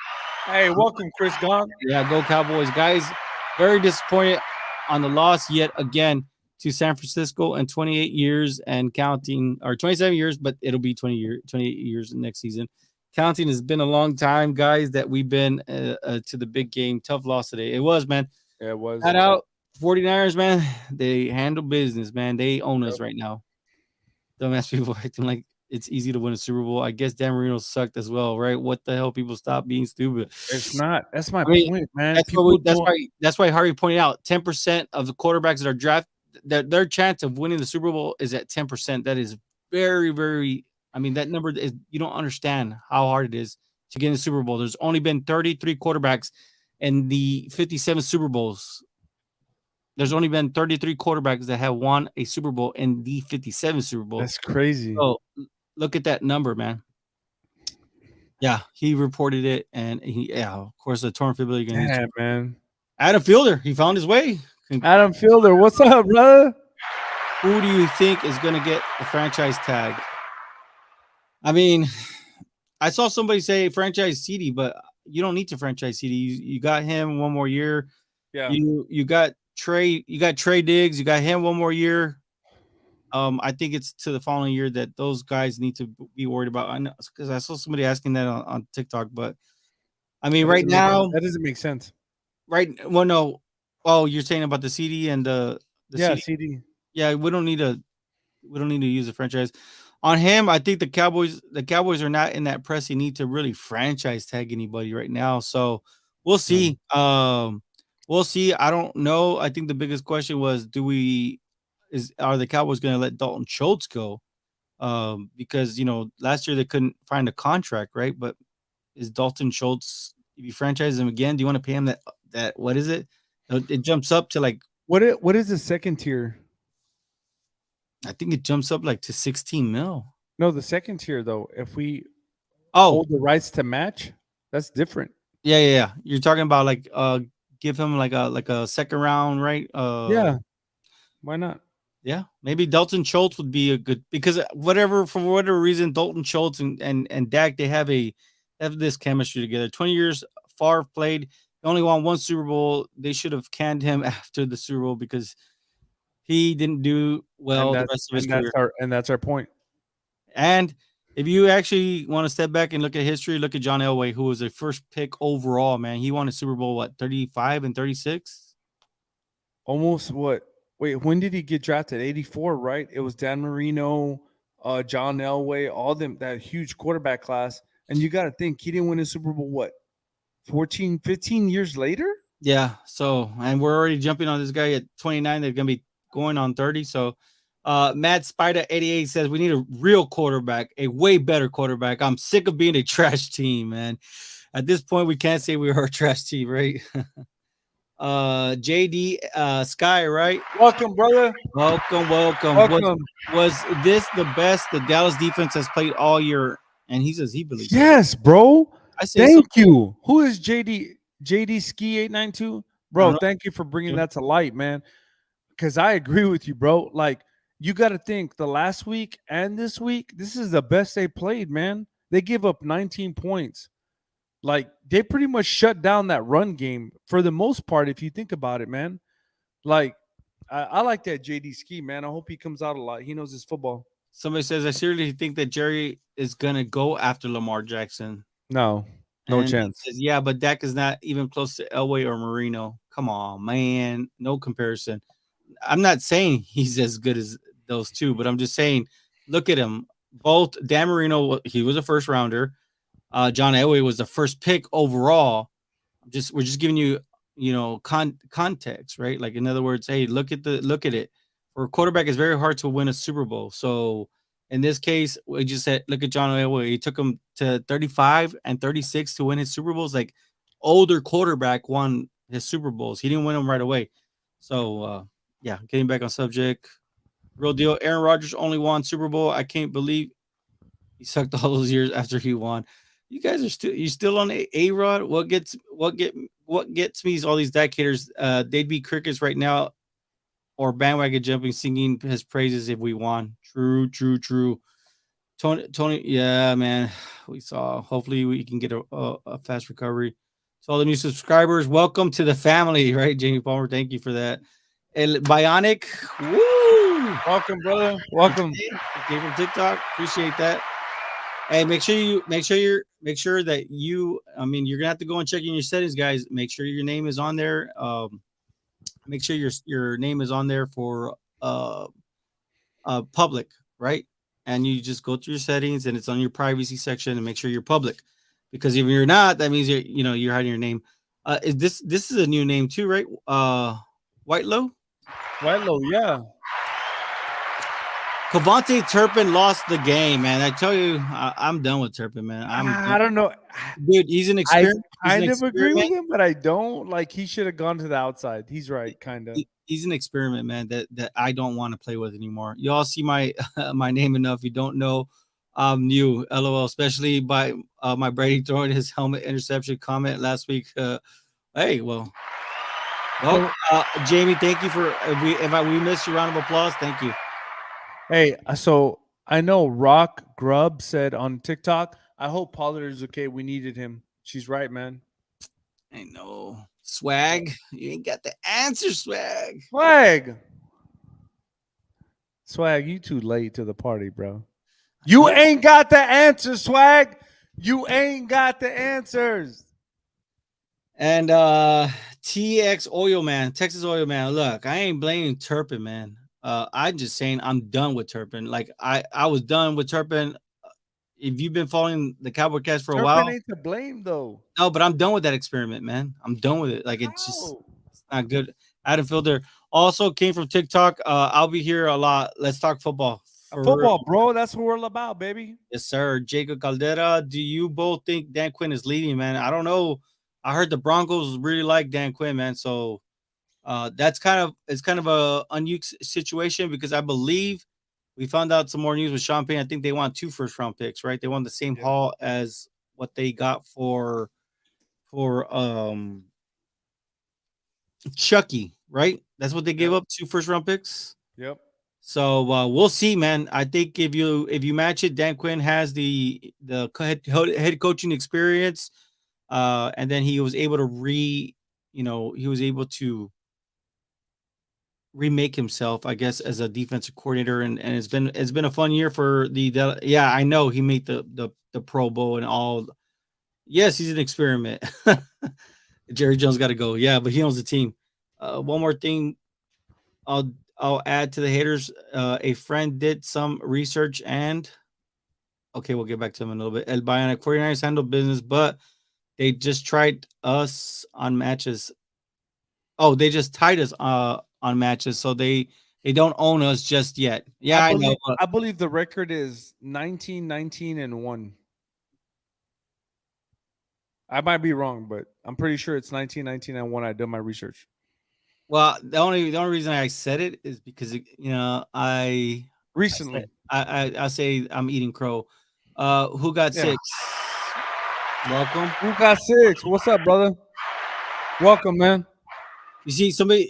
Hey, welcome, Chris Gong. Yeah, go Cowboys, guys. Very disappointed on the loss yet again to San Francisco in 28 years and counting, or 27 years, but it'll be 28 years next season. Counting has been a long time, guys, that we've been to the big game. Tough loss today. It was, man. Yeah, it was. Shout out 49ers, man. They handle business, man. They own us Yep. right now. Dumbass people acting like it's easy to win a Super Bowl. I guess Dan Marino sucked as well, right? What the hell? People stop being stupid. It's not. That's my I mean, point, man. that's what People that's don't. why that's why Harvey pointed out 10% of the quarterbacks that are drafted, their chance of winning the Super Bowl is at 10%. That is very, very. I mean, that number is, you don't understand how hard it is to get in the Super Bowl. There's only been 33 quarterbacks in the 57 Super Bowls. There's only been 33 quarterbacks that have won a Super Bowl in the 57 Super Bowls. That's crazy. So look at that number, man. Yeah, he reported it, and of course, the torn fibula. You're gonna need Yeah, man. Adam Fielder. He found his way. Adam Fielder, what's up, brother? Who do you think is going to get the franchise tag? I mean, I saw somebody say franchise CD, but you don't need to franchise CD. You got him one more year. Yeah. You got Trey. You got Trey Diggs. You got him one more year. I think it's to the following year that those guys need to be worried about. I know because I saw somebody asking that on TikTok, but I mean, right now, That doesn't make sense. right? Well, no. Oh, you're saying about the CD and the Yeah, CD? CD. Yeah, we don't need to use a franchise on him. I think the Cowboys are not in that pressing need to really franchise tag anybody right now. So we'll see. We'll see. I don't know. I think the biggest question was, are the Cowboys going to let Dalton Schultz go? Because last year they couldn't find a contract, right? But is Dalton Schultz, if you franchise him again, do you want to pay him that what is it? It jumps up to like, What is the second tier? I think it jumps up like to 16 mil. No, the second tier though. If we Oh, hold the rights to match, that's different. yeah. You're talking about like give him like a second round, right? Yeah. Why not? Yeah, maybe Dalton Schultz would be a good, because for whatever reason, Dalton Schultz and Dak, they have this chemistry together. 20 years, Favre played. He only won one Super Bowl. They should have canned him after the Super Bowl because he didn't do And well the that's rest of his career. that's our point. And if you actually want to step back and look at history, look at John Elway, who was a first pick overall, man. He won a Super Bowl, 35 and 36? Almost what? Wait, when did he get drafted? 84, right? It was Dan Marino, John Elway, all them, that huge quarterback class. And you got to think he didn't win a Super Bowl, what, 14, 15 years later? Yeah. So, and we're already jumping on this guy at 29. They're going to be going on 30. So, Matt Spider 88 says we need a real quarterback, a way better quarterback. I'm sick of being a trash team, man. At this point, we can't say we are a trash team, right? JD Sky, right? Welcome, brother. Welcome. Welcome. Was this the best the Dallas defense has played all year? And he says he believes. Yes, bro. I say Thank you. Who is JD Ski 892? Bro, know. thank you for bringing that to light, man. Because I agree with you, bro. Like, you got to think the last week and this week, this is the best they played, man. They give up 19 points. Like, they pretty much shut down that run game for the most part, if you think about it, man. Like, I like that JD Ski, man. I hope he comes out a lot. He knows his football. Somebody says, I seriously think that Jerry is going to go after Lamar Jackson. No. No And he chance. says, "Yeah, but Dak is not even close to Elway or Marino. Come on, man, no comparison." I'm not saying he's as good as those two, but I'm just saying, look at him. Both Dan Marino, he was a first rounder. John Elway was the first pick overall. Just we're just giving you, context, right? Like in other words, hey, look at it. For a quarterback, it's very hard to win a Super Bowl. So in this case, we just said, look at John Elway. He took him to 35 and 36 to win his Super Bowls. Like older quarterback won his Super Bowls. He didn't win them right away. So yeah, getting back on subject. Real deal. Aaron Rodgers only won Super Bowl. I can't believe he sucked all those years after he won. You guys are still on A Rod. What gets me is all these decaders. They'd be crickets right now or bandwagon jumping, singing his praises if we won. True, true, true. Tony, yeah, man. We saw. Hopefully, we can get a fast recovery. So all the new subscribers, welcome to the family, right? Jamie Palmer, thank you for that. El Bionic, woo! Welcome, brother. Welcome. Came from TikTok. Appreciate that. Hey, make sure that you. I mean, you're gonna have to go and check in your settings, guys. Make sure your name is on there. Make sure your name is on there for public, right? And you just go through your settings, and it's on your privacy section, and make sure you're public. Because if you're not, that means you're hiding your name. Is this is a new name too, right? Whitelow. Whitelow, yeah. Cavante Turpin lost the game, man. I tell you, I'm done with Turpin, man. I don't know. Dude. He's an I experiment. He's an kind of agree with experiment. him, but I don't. Like he should have gone to the outside. He's right, kind of. He's an experiment, man. That I don't want to play with anymore. You all see my my name enough. You don't know I'm new. LOL. Especially by my Brady throwing his helmet interception comment last week. Hey, well, Jamie, thank you for we missed your round of applause. Thank you. Hey, so I know Rock Grub said on TikTok, I hope Pollard is okay. We needed him. She's right, man. I know. Swag. You ain't got the answer, Swag. Swag. Swag, you too late to the party, bro. You ain't got the answer, Swag. You ain't got the answers. And TX Oil Man, Texas Oil Man. Look, I ain't blaming Turpin, man. I'm just saying I'm done with Turpin. Like I was done with Turpin. If you've been following the Cowboy Cast for a Turpin while, ain't to blame though. no, but I'm done with that experiment, man. I'm done with it. Like it's not good. Adam Fielder also came from TikTok. I'll be here a lot. Let's talk football. Football, bro. That's what we're all about, baby. Yes, sir. Jacob Caldera. Do you both think Dan Quinn is leading, man? I don't know. I heard the Broncos really like Dan Quinn, man. So it's kind of a unique situation because I believe we found out some more news with Sean Payne. I think they want 2 first-round picks, right? They want the same haul as what they got for Chucky, right? That's what they gave up, 2 first-round picks. Yep. So we'll see, man. I think if you match it, Dan Quinn has the head coaching experience, and then he was able to he was able to remake himself, I guess, as a defensive coordinator, and it's been a fun year for yeah, I know he made the Pro Bowl and all. Yes, he's an experiment. Jerry Jones got to go. Yeah, but he owns the team. One more thing, I'll add to the haters. A friend did some research and okay, we'll get back to him in a little bit. El Bionic 49ers handle business, but they just tried us on matches. Oh, they just tied us on matches, so they don't own us just yet. Yeah, I know. I believe the record is 19-19-1. I might be wrong, but I'm pretty sure it's 19-19-1. I did my research. Well, the only reason I said it is because I recently I say I'm eating crow. Who got 6? Welcome. Who got 6? What's up, brother? Welcome, man. You see, somebody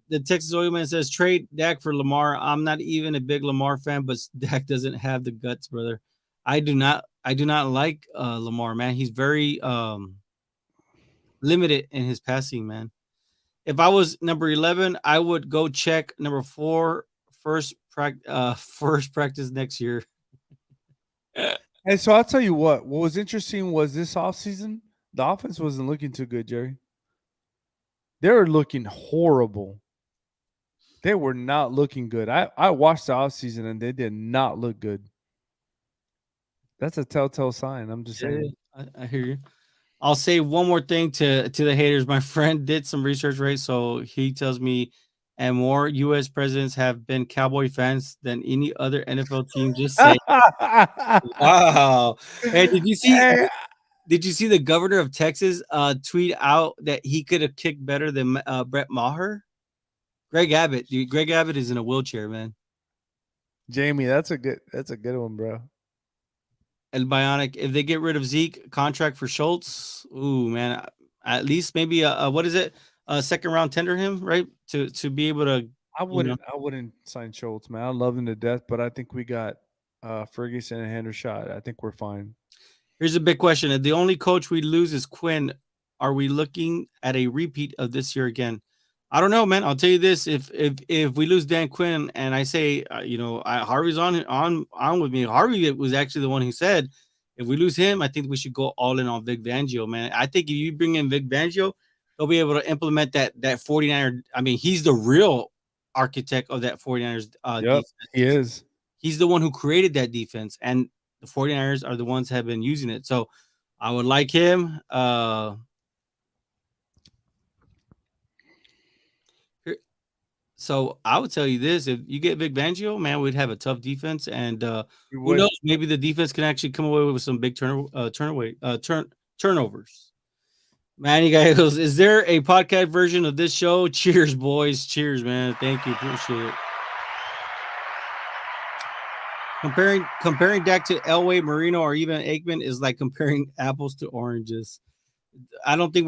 the Texas Oil Man says trade Dak for Lamar. I'm not even a big Lamar fan, but Dak doesn't have the guts, brother. I do not like Lamar, man. He's very limited in his passing, man. If I was number 11, I would go check number 4 first practice next year. And so I'll tell you what was interesting was this offseason, The offense wasn't looking too good, Jerry. They were looking horrible. They were not looking good. I watched the offseason and they did not look good. That's a telltale sign. I'm just Yeah, yeah, saying. I hear you. I'll say one more thing to the haters. My friend did some research, right? So he tells me, and more U.S. presidents have been Cowboy fans than any other NFL team. Just say, wow. Hey, Hey, did you see the governor of Texas tweet out that he could have kicked better than Brett Maher? Greg Abbott, dude. Greg Abbott is in a wheelchair, man. Jamie, that's a good one, bro. And Bionic, if they get rid of Zeke, contract for Schultz, ooh man, at least maybe what is it? A second round tender him, right? To be able to, I you know. wouldn't I wouldn't sign Schultz, man. I love him to death, but I think we got Ferguson and Hendershot. I think we're fine. Here's a big question: if the only coach we lose is Quinn, are we looking at a repeat of this year again? I don't know, man. I'll tell you this: if we lose Dan Quinn, and I say, Harvey's on with me. Harvey was actually the one who said, if we lose him, I think we should go all in on Vic Fangio, man. I think if you bring in Vic Fangio, they'll be able to implement that 49er. I mean, he's the real architect of that 49ers Yep, he defense. is. He's the one who created that defense, and the 49ers are the ones that have been using it. So I would like him. So I would tell you this: if you get Vic Fangio, man, we'd have a tough defense, and We who would. knows? Maybe the defense can actually come away with some big turnovers. Man, you guys, is there a podcast version of this show? Cheers, boys! Cheers, man! Thank you, appreciate it. Comparing Dak to Elway, Marino, or even Aikman is like comparing apples to oranges. I don't think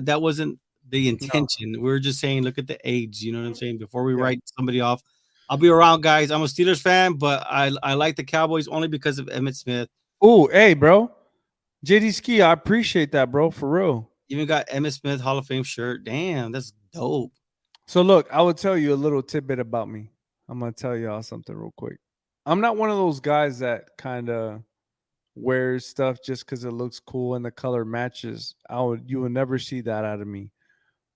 that wasn't the No. intention. We are just saying, look at the age. You know what I'm saying? Before we Yeah. write somebody off, I'll be around, guys. I'm a Steelers fan, but I like the Cowboys only because of Emmett Smith. Oh, hey, bro. JD Ski, I appreciate that, bro, for real. Even got Emmett Smith Hall of Fame shirt. Damn, that's dope. So look, I will tell you a little tidbit about me. I'm gonna tell y'all something real quick. I'm not one of those guys that kind of wears stuff just because it looks cool and the color matches. You will never see that out of me.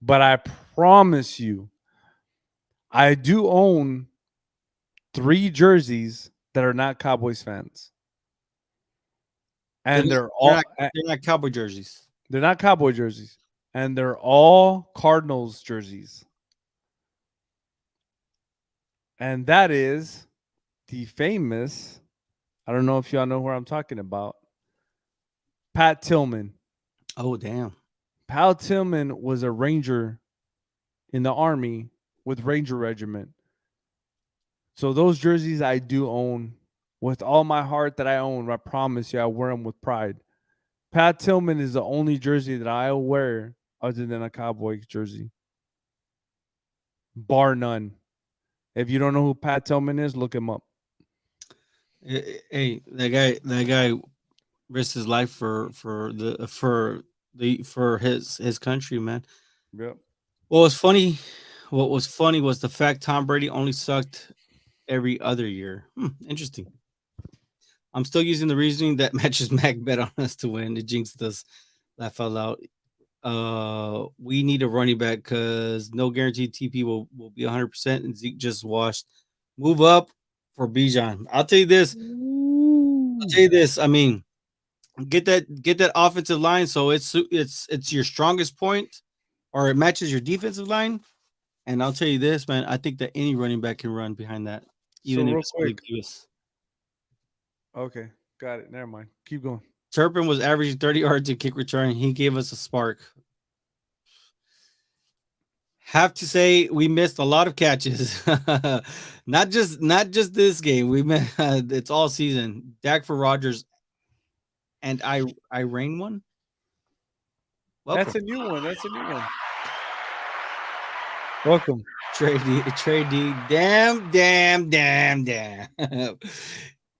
But I promise you, I do own 3 jerseys that are not Cowboys fans, They're and not, they're not they're not Cowboy jerseys. they're not Cowboy jerseys, and they're all Cardinals jerseys, and that is the famous. I don't know if y'all know who I'm talking about. Pat Tillman. Oh damn. Pat Tillman was a ranger in the army with Ranger Regiment. So those jerseys I do own with all my heart that I own. I promise you, I wear them with pride. Pat Tillman is the only jersey that I wear other than a Cowboy jersey, bar none. If you don't know who Pat Tillman is, look him up. Hey, that guy risked his life for his country, man. Yep. What was funny? What was funny was the fact Tom Brady only sucked every other year. Interesting. I'm still using the reasoning that matches Mac bet on us to win. It jinxed us. That fell out. We need a running back because no guaranteed TP will be 100%, and Zeke just washed. Move up for Bijan. I'll tell you this. I'll Ooh. tell you this. I mean, get that offensive line so it's your strongest point, or it matches your defensive line. And I'll tell you this, man. I think that any running back can run behind that, So even if real it's Malik quick. Davis. Okay, got it. Never mind. Keep going. Turpin was averaging 30 yards in kick return. He gave us a spark. Have to say we missed a lot of catches. not just this game. We missed, it's all season. Dak for Rogers and I rain one. That's Welcome. a new one. That's a new one. Welcome. Trade D. Damn.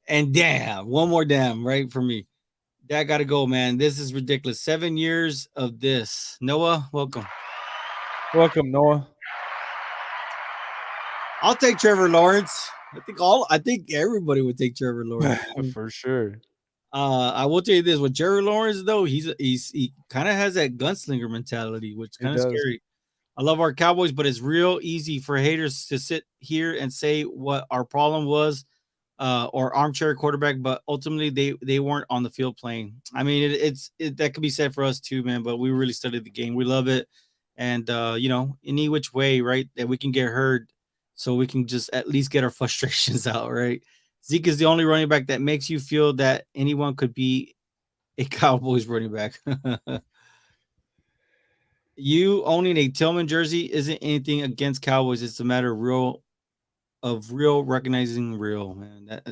And damn. One more damn, right for me. That gotta go, man. This is ridiculous. 7 years of this. Noah, welcome. Welcome, Noah. I'll take Trevor Lawrence. I think everybody would take Trevor Lawrence. For sure. I will tell you this: with Jerry Lawrence, though, he kind of has that gunslinger mentality, which is He kind of does. scary. I love our Cowboys, but it's real easy for haters to sit here and say what our problem was, or armchair quarterback, but ultimately they weren't on the field playing. I mean, that could be said for us too, man. But we really studied the game. We love it, and any which way, right, that we can get heard, so we can just at least get our frustrations out, right? Zeke is the only running back that makes you feel that anyone could be a Cowboys running back. You owning a Tillman jersey isn't anything against Cowboys. It's a matter of real recognizing real, man. That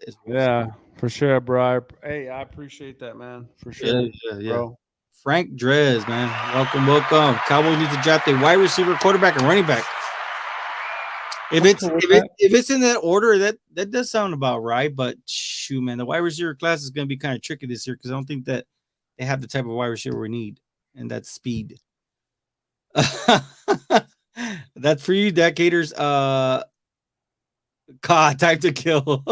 is well said. Yeah, for sure, bro. Hey, I appreciate that, man. For Yeah, sure, yeah, yeah. bro. Frank Drez, man. Welcome, welcome. Cowboys need to draft a wide receiver, quarterback, and running back. If I'm it's cool with if it that. if it's in that order, that does sound about right. But shoot, man, the wide receiver class is going to be kind of tricky this year because I don't think that they have the type of wide receiver we need, and that's speed. That's for you, decaders. God, time to kill.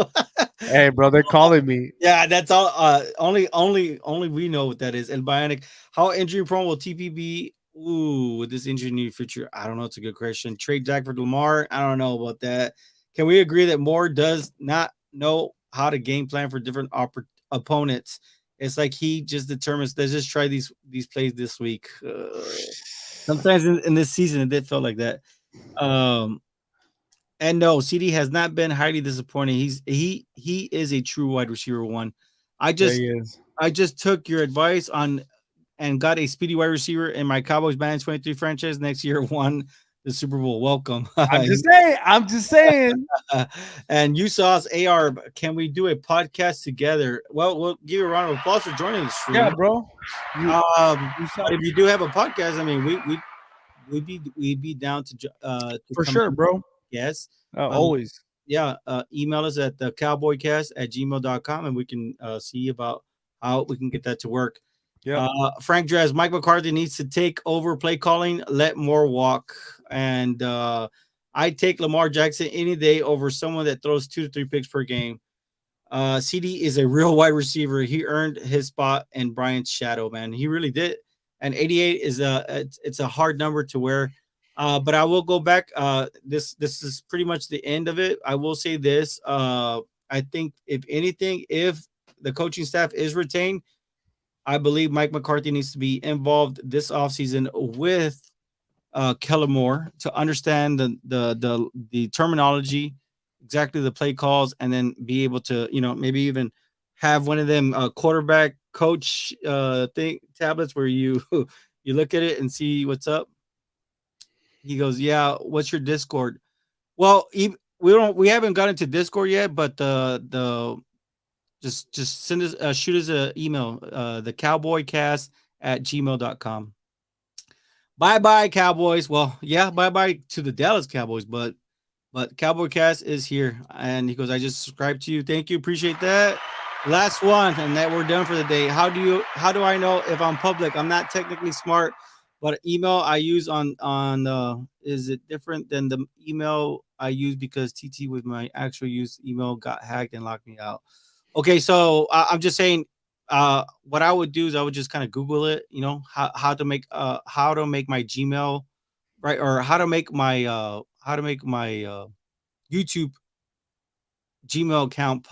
Hey, bro, they're calling me. Yeah, that's all. Only we know what that is. And bionic, how injury prone will TP be? Ooh, with this injury near future, I don't know. It's a good question. Trade Jack for Lamar. I don't know about that. Can we agree that Moore does not know how to game plan for different opponents? It's like he just determines. Let's just try these plays this week. Sometimes in this season, it did feel like that. Um, and no, CD has not been highly disappointing. He is a true wide receiver one. I Yeah, just he is. I just took your advice on and got a speedy wide receiver in my Cowboys Band 23 franchise next year. Won the Super Bowl. Welcome. I'm just saying. I'm just saying. And you saw us, AR. Can we do a podcast together? Well, we'll give you a round of applause for joining the Yeah, stream. bro. You you saw But if you do have a podcast, I mean, we'd be down to for come sure, in. bro. Yes. Um, Always. yeah, email us at the cowboycast@gmail.com and we can see about how we can get that to work. Yep. Frank Drez, Mike McCarthy needs to take over play calling, let more walk. And I take Lamar Jackson any day over someone that throws 2 to 3 picks per game. CD is a real wide receiver. He earned his spot in Bryant's shadow, man. He really did. And 88 is it's a hard number to wear. But I will go back. This is pretty much the end of it. I will say this. I think if anything, if the coaching staff is retained, I believe Mike McCarthy needs to be involved this offseason with Kellen Moore to understand the terminology, exactly the play calls, and then be able to maybe even have one of them quarterback coach thing tablets where you you look at it and see what's up. He goes, "Yeah, what's your Discord?" Well, we haven't gotten to Discord yet, but the just send us shoot us an email, the cowboycast@gmail.com. Bye bye, Cowboys. Well, yeah, bye bye to the Dallas Cowboys, but Cowboy Cast is here. And he goes, I just subscribed to you. Thank you. Appreciate that. Last one, and that we're done for the day. How do I know if I'm public? I'm not technically smart, but email I use on is it different than the email I use because TT with my actual use email got hacked and locked me out. Okay, so I'm just saying what I would do is I would just kind of Google it, how to make my Gmail, right, or how to make my YouTube Gmail account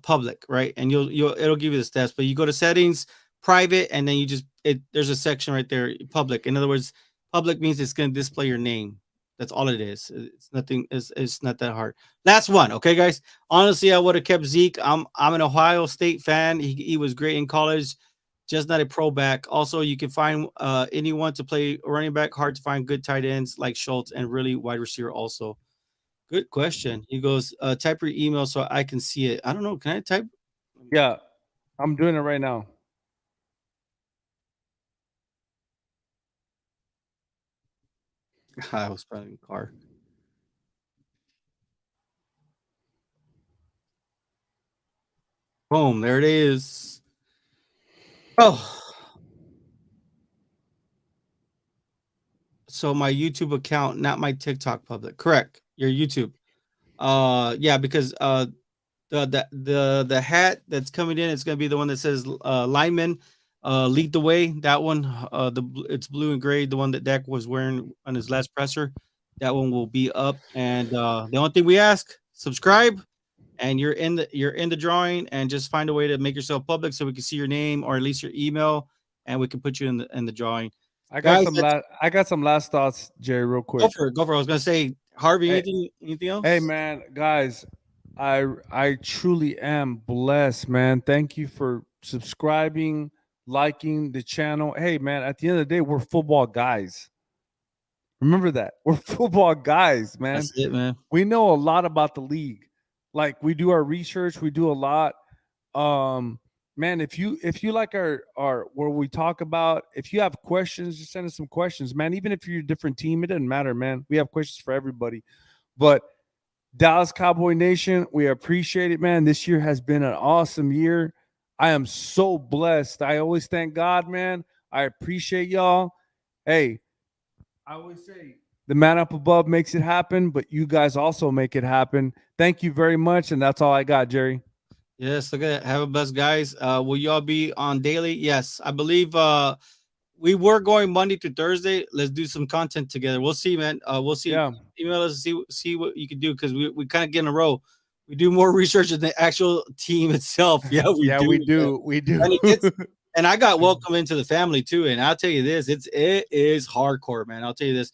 public, right? And it'll give you the steps, but you go to settings, private, and then there's a section right there, public. In other words, public means it's going to display your name. That's all it is. It's nothing. It's not that hard. Last one, okay, guys. Honestly, I would have kept Zeke. I'm an Ohio State fan. He was great in college, just not a pro back. Also, you can find anyone to play running back. Hard to find good tight ends like Schultz and really wide receiver also. Good question. He goes, type your email so I can see it. I don't know. Can I type? Yeah, I'm doing it right now. I was probably in the car. Boom. There it is. Oh, so my YouTube account, not my TikTok public. Correct. Your YouTube. Yeah, because the hat that's coming in. It's gonna be the one that says lineman, lead the way. That one, it's blue and gray. The one that Dak was wearing on his last presser. That one will be up. And the only thing we ask, subscribe, and you're in the drawing. And just find a way to make yourself public so we can see your name or at least your email, and we can put you in the drawing. Guys, that's I got some last thoughts, Jerry, real go quick. for it. Go for it. I was gonna say, Harvey, Hey, anything hey, else? man, guys, I truly am blessed, man. Thank you for subscribing, liking the channel. Hey, man, at the end of the day, we're football guys. Remember that. We're football guys, man. That's it, man. We know a lot about the league. Like we do our research, we do a lot. Um, man, if you like our where we talk about, if you have questions, just send us some questions, man. Even if you're a different team, it doesn't matter, man. We have questions for everybody. But Dallas Cowboy Nation, we appreciate it, man. This year has been an awesome year. I am so blessed. I always thank God, man. I appreciate y'all. Hey, I always say the man up above makes it happen, but you guys also make it happen. Thank you very much. And that's all I got, Jerry. Yes, look at that. Have a blessed, guys. Will y'all be on daily? Yes, I believe we were going Monday to Thursday. Let's do some content together. We'll see, man. We'll see. Yeah. Email us and see what you can do, because we kind of get in a row. We do more research than the actual team itself. Yeah, we Yeah, do. we Man. do. We do. And it gets, and I got welcome into the family too. And I'll tell you this, it is hardcore, man. I'll tell you this.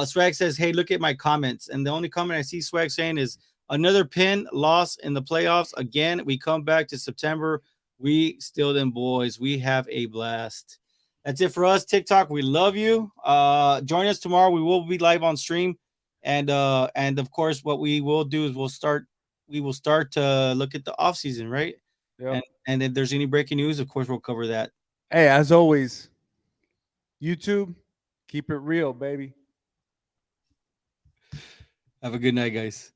Swag says, "Hey, look at my comments." And the only comment I see Swag saying is, "Another pin loss in the playoffs. Again, we come back to September. We still them boys. We have a blast." That's it for us. TikTok, we love you. Join us tomorrow. We will be live on stream. And of course, what we will do is we will start to look at the off season, right? Yep. And if there's any breaking news, of course we'll cover that. Hey, as always, YouTube, keep it real, baby. Have a good night, guys.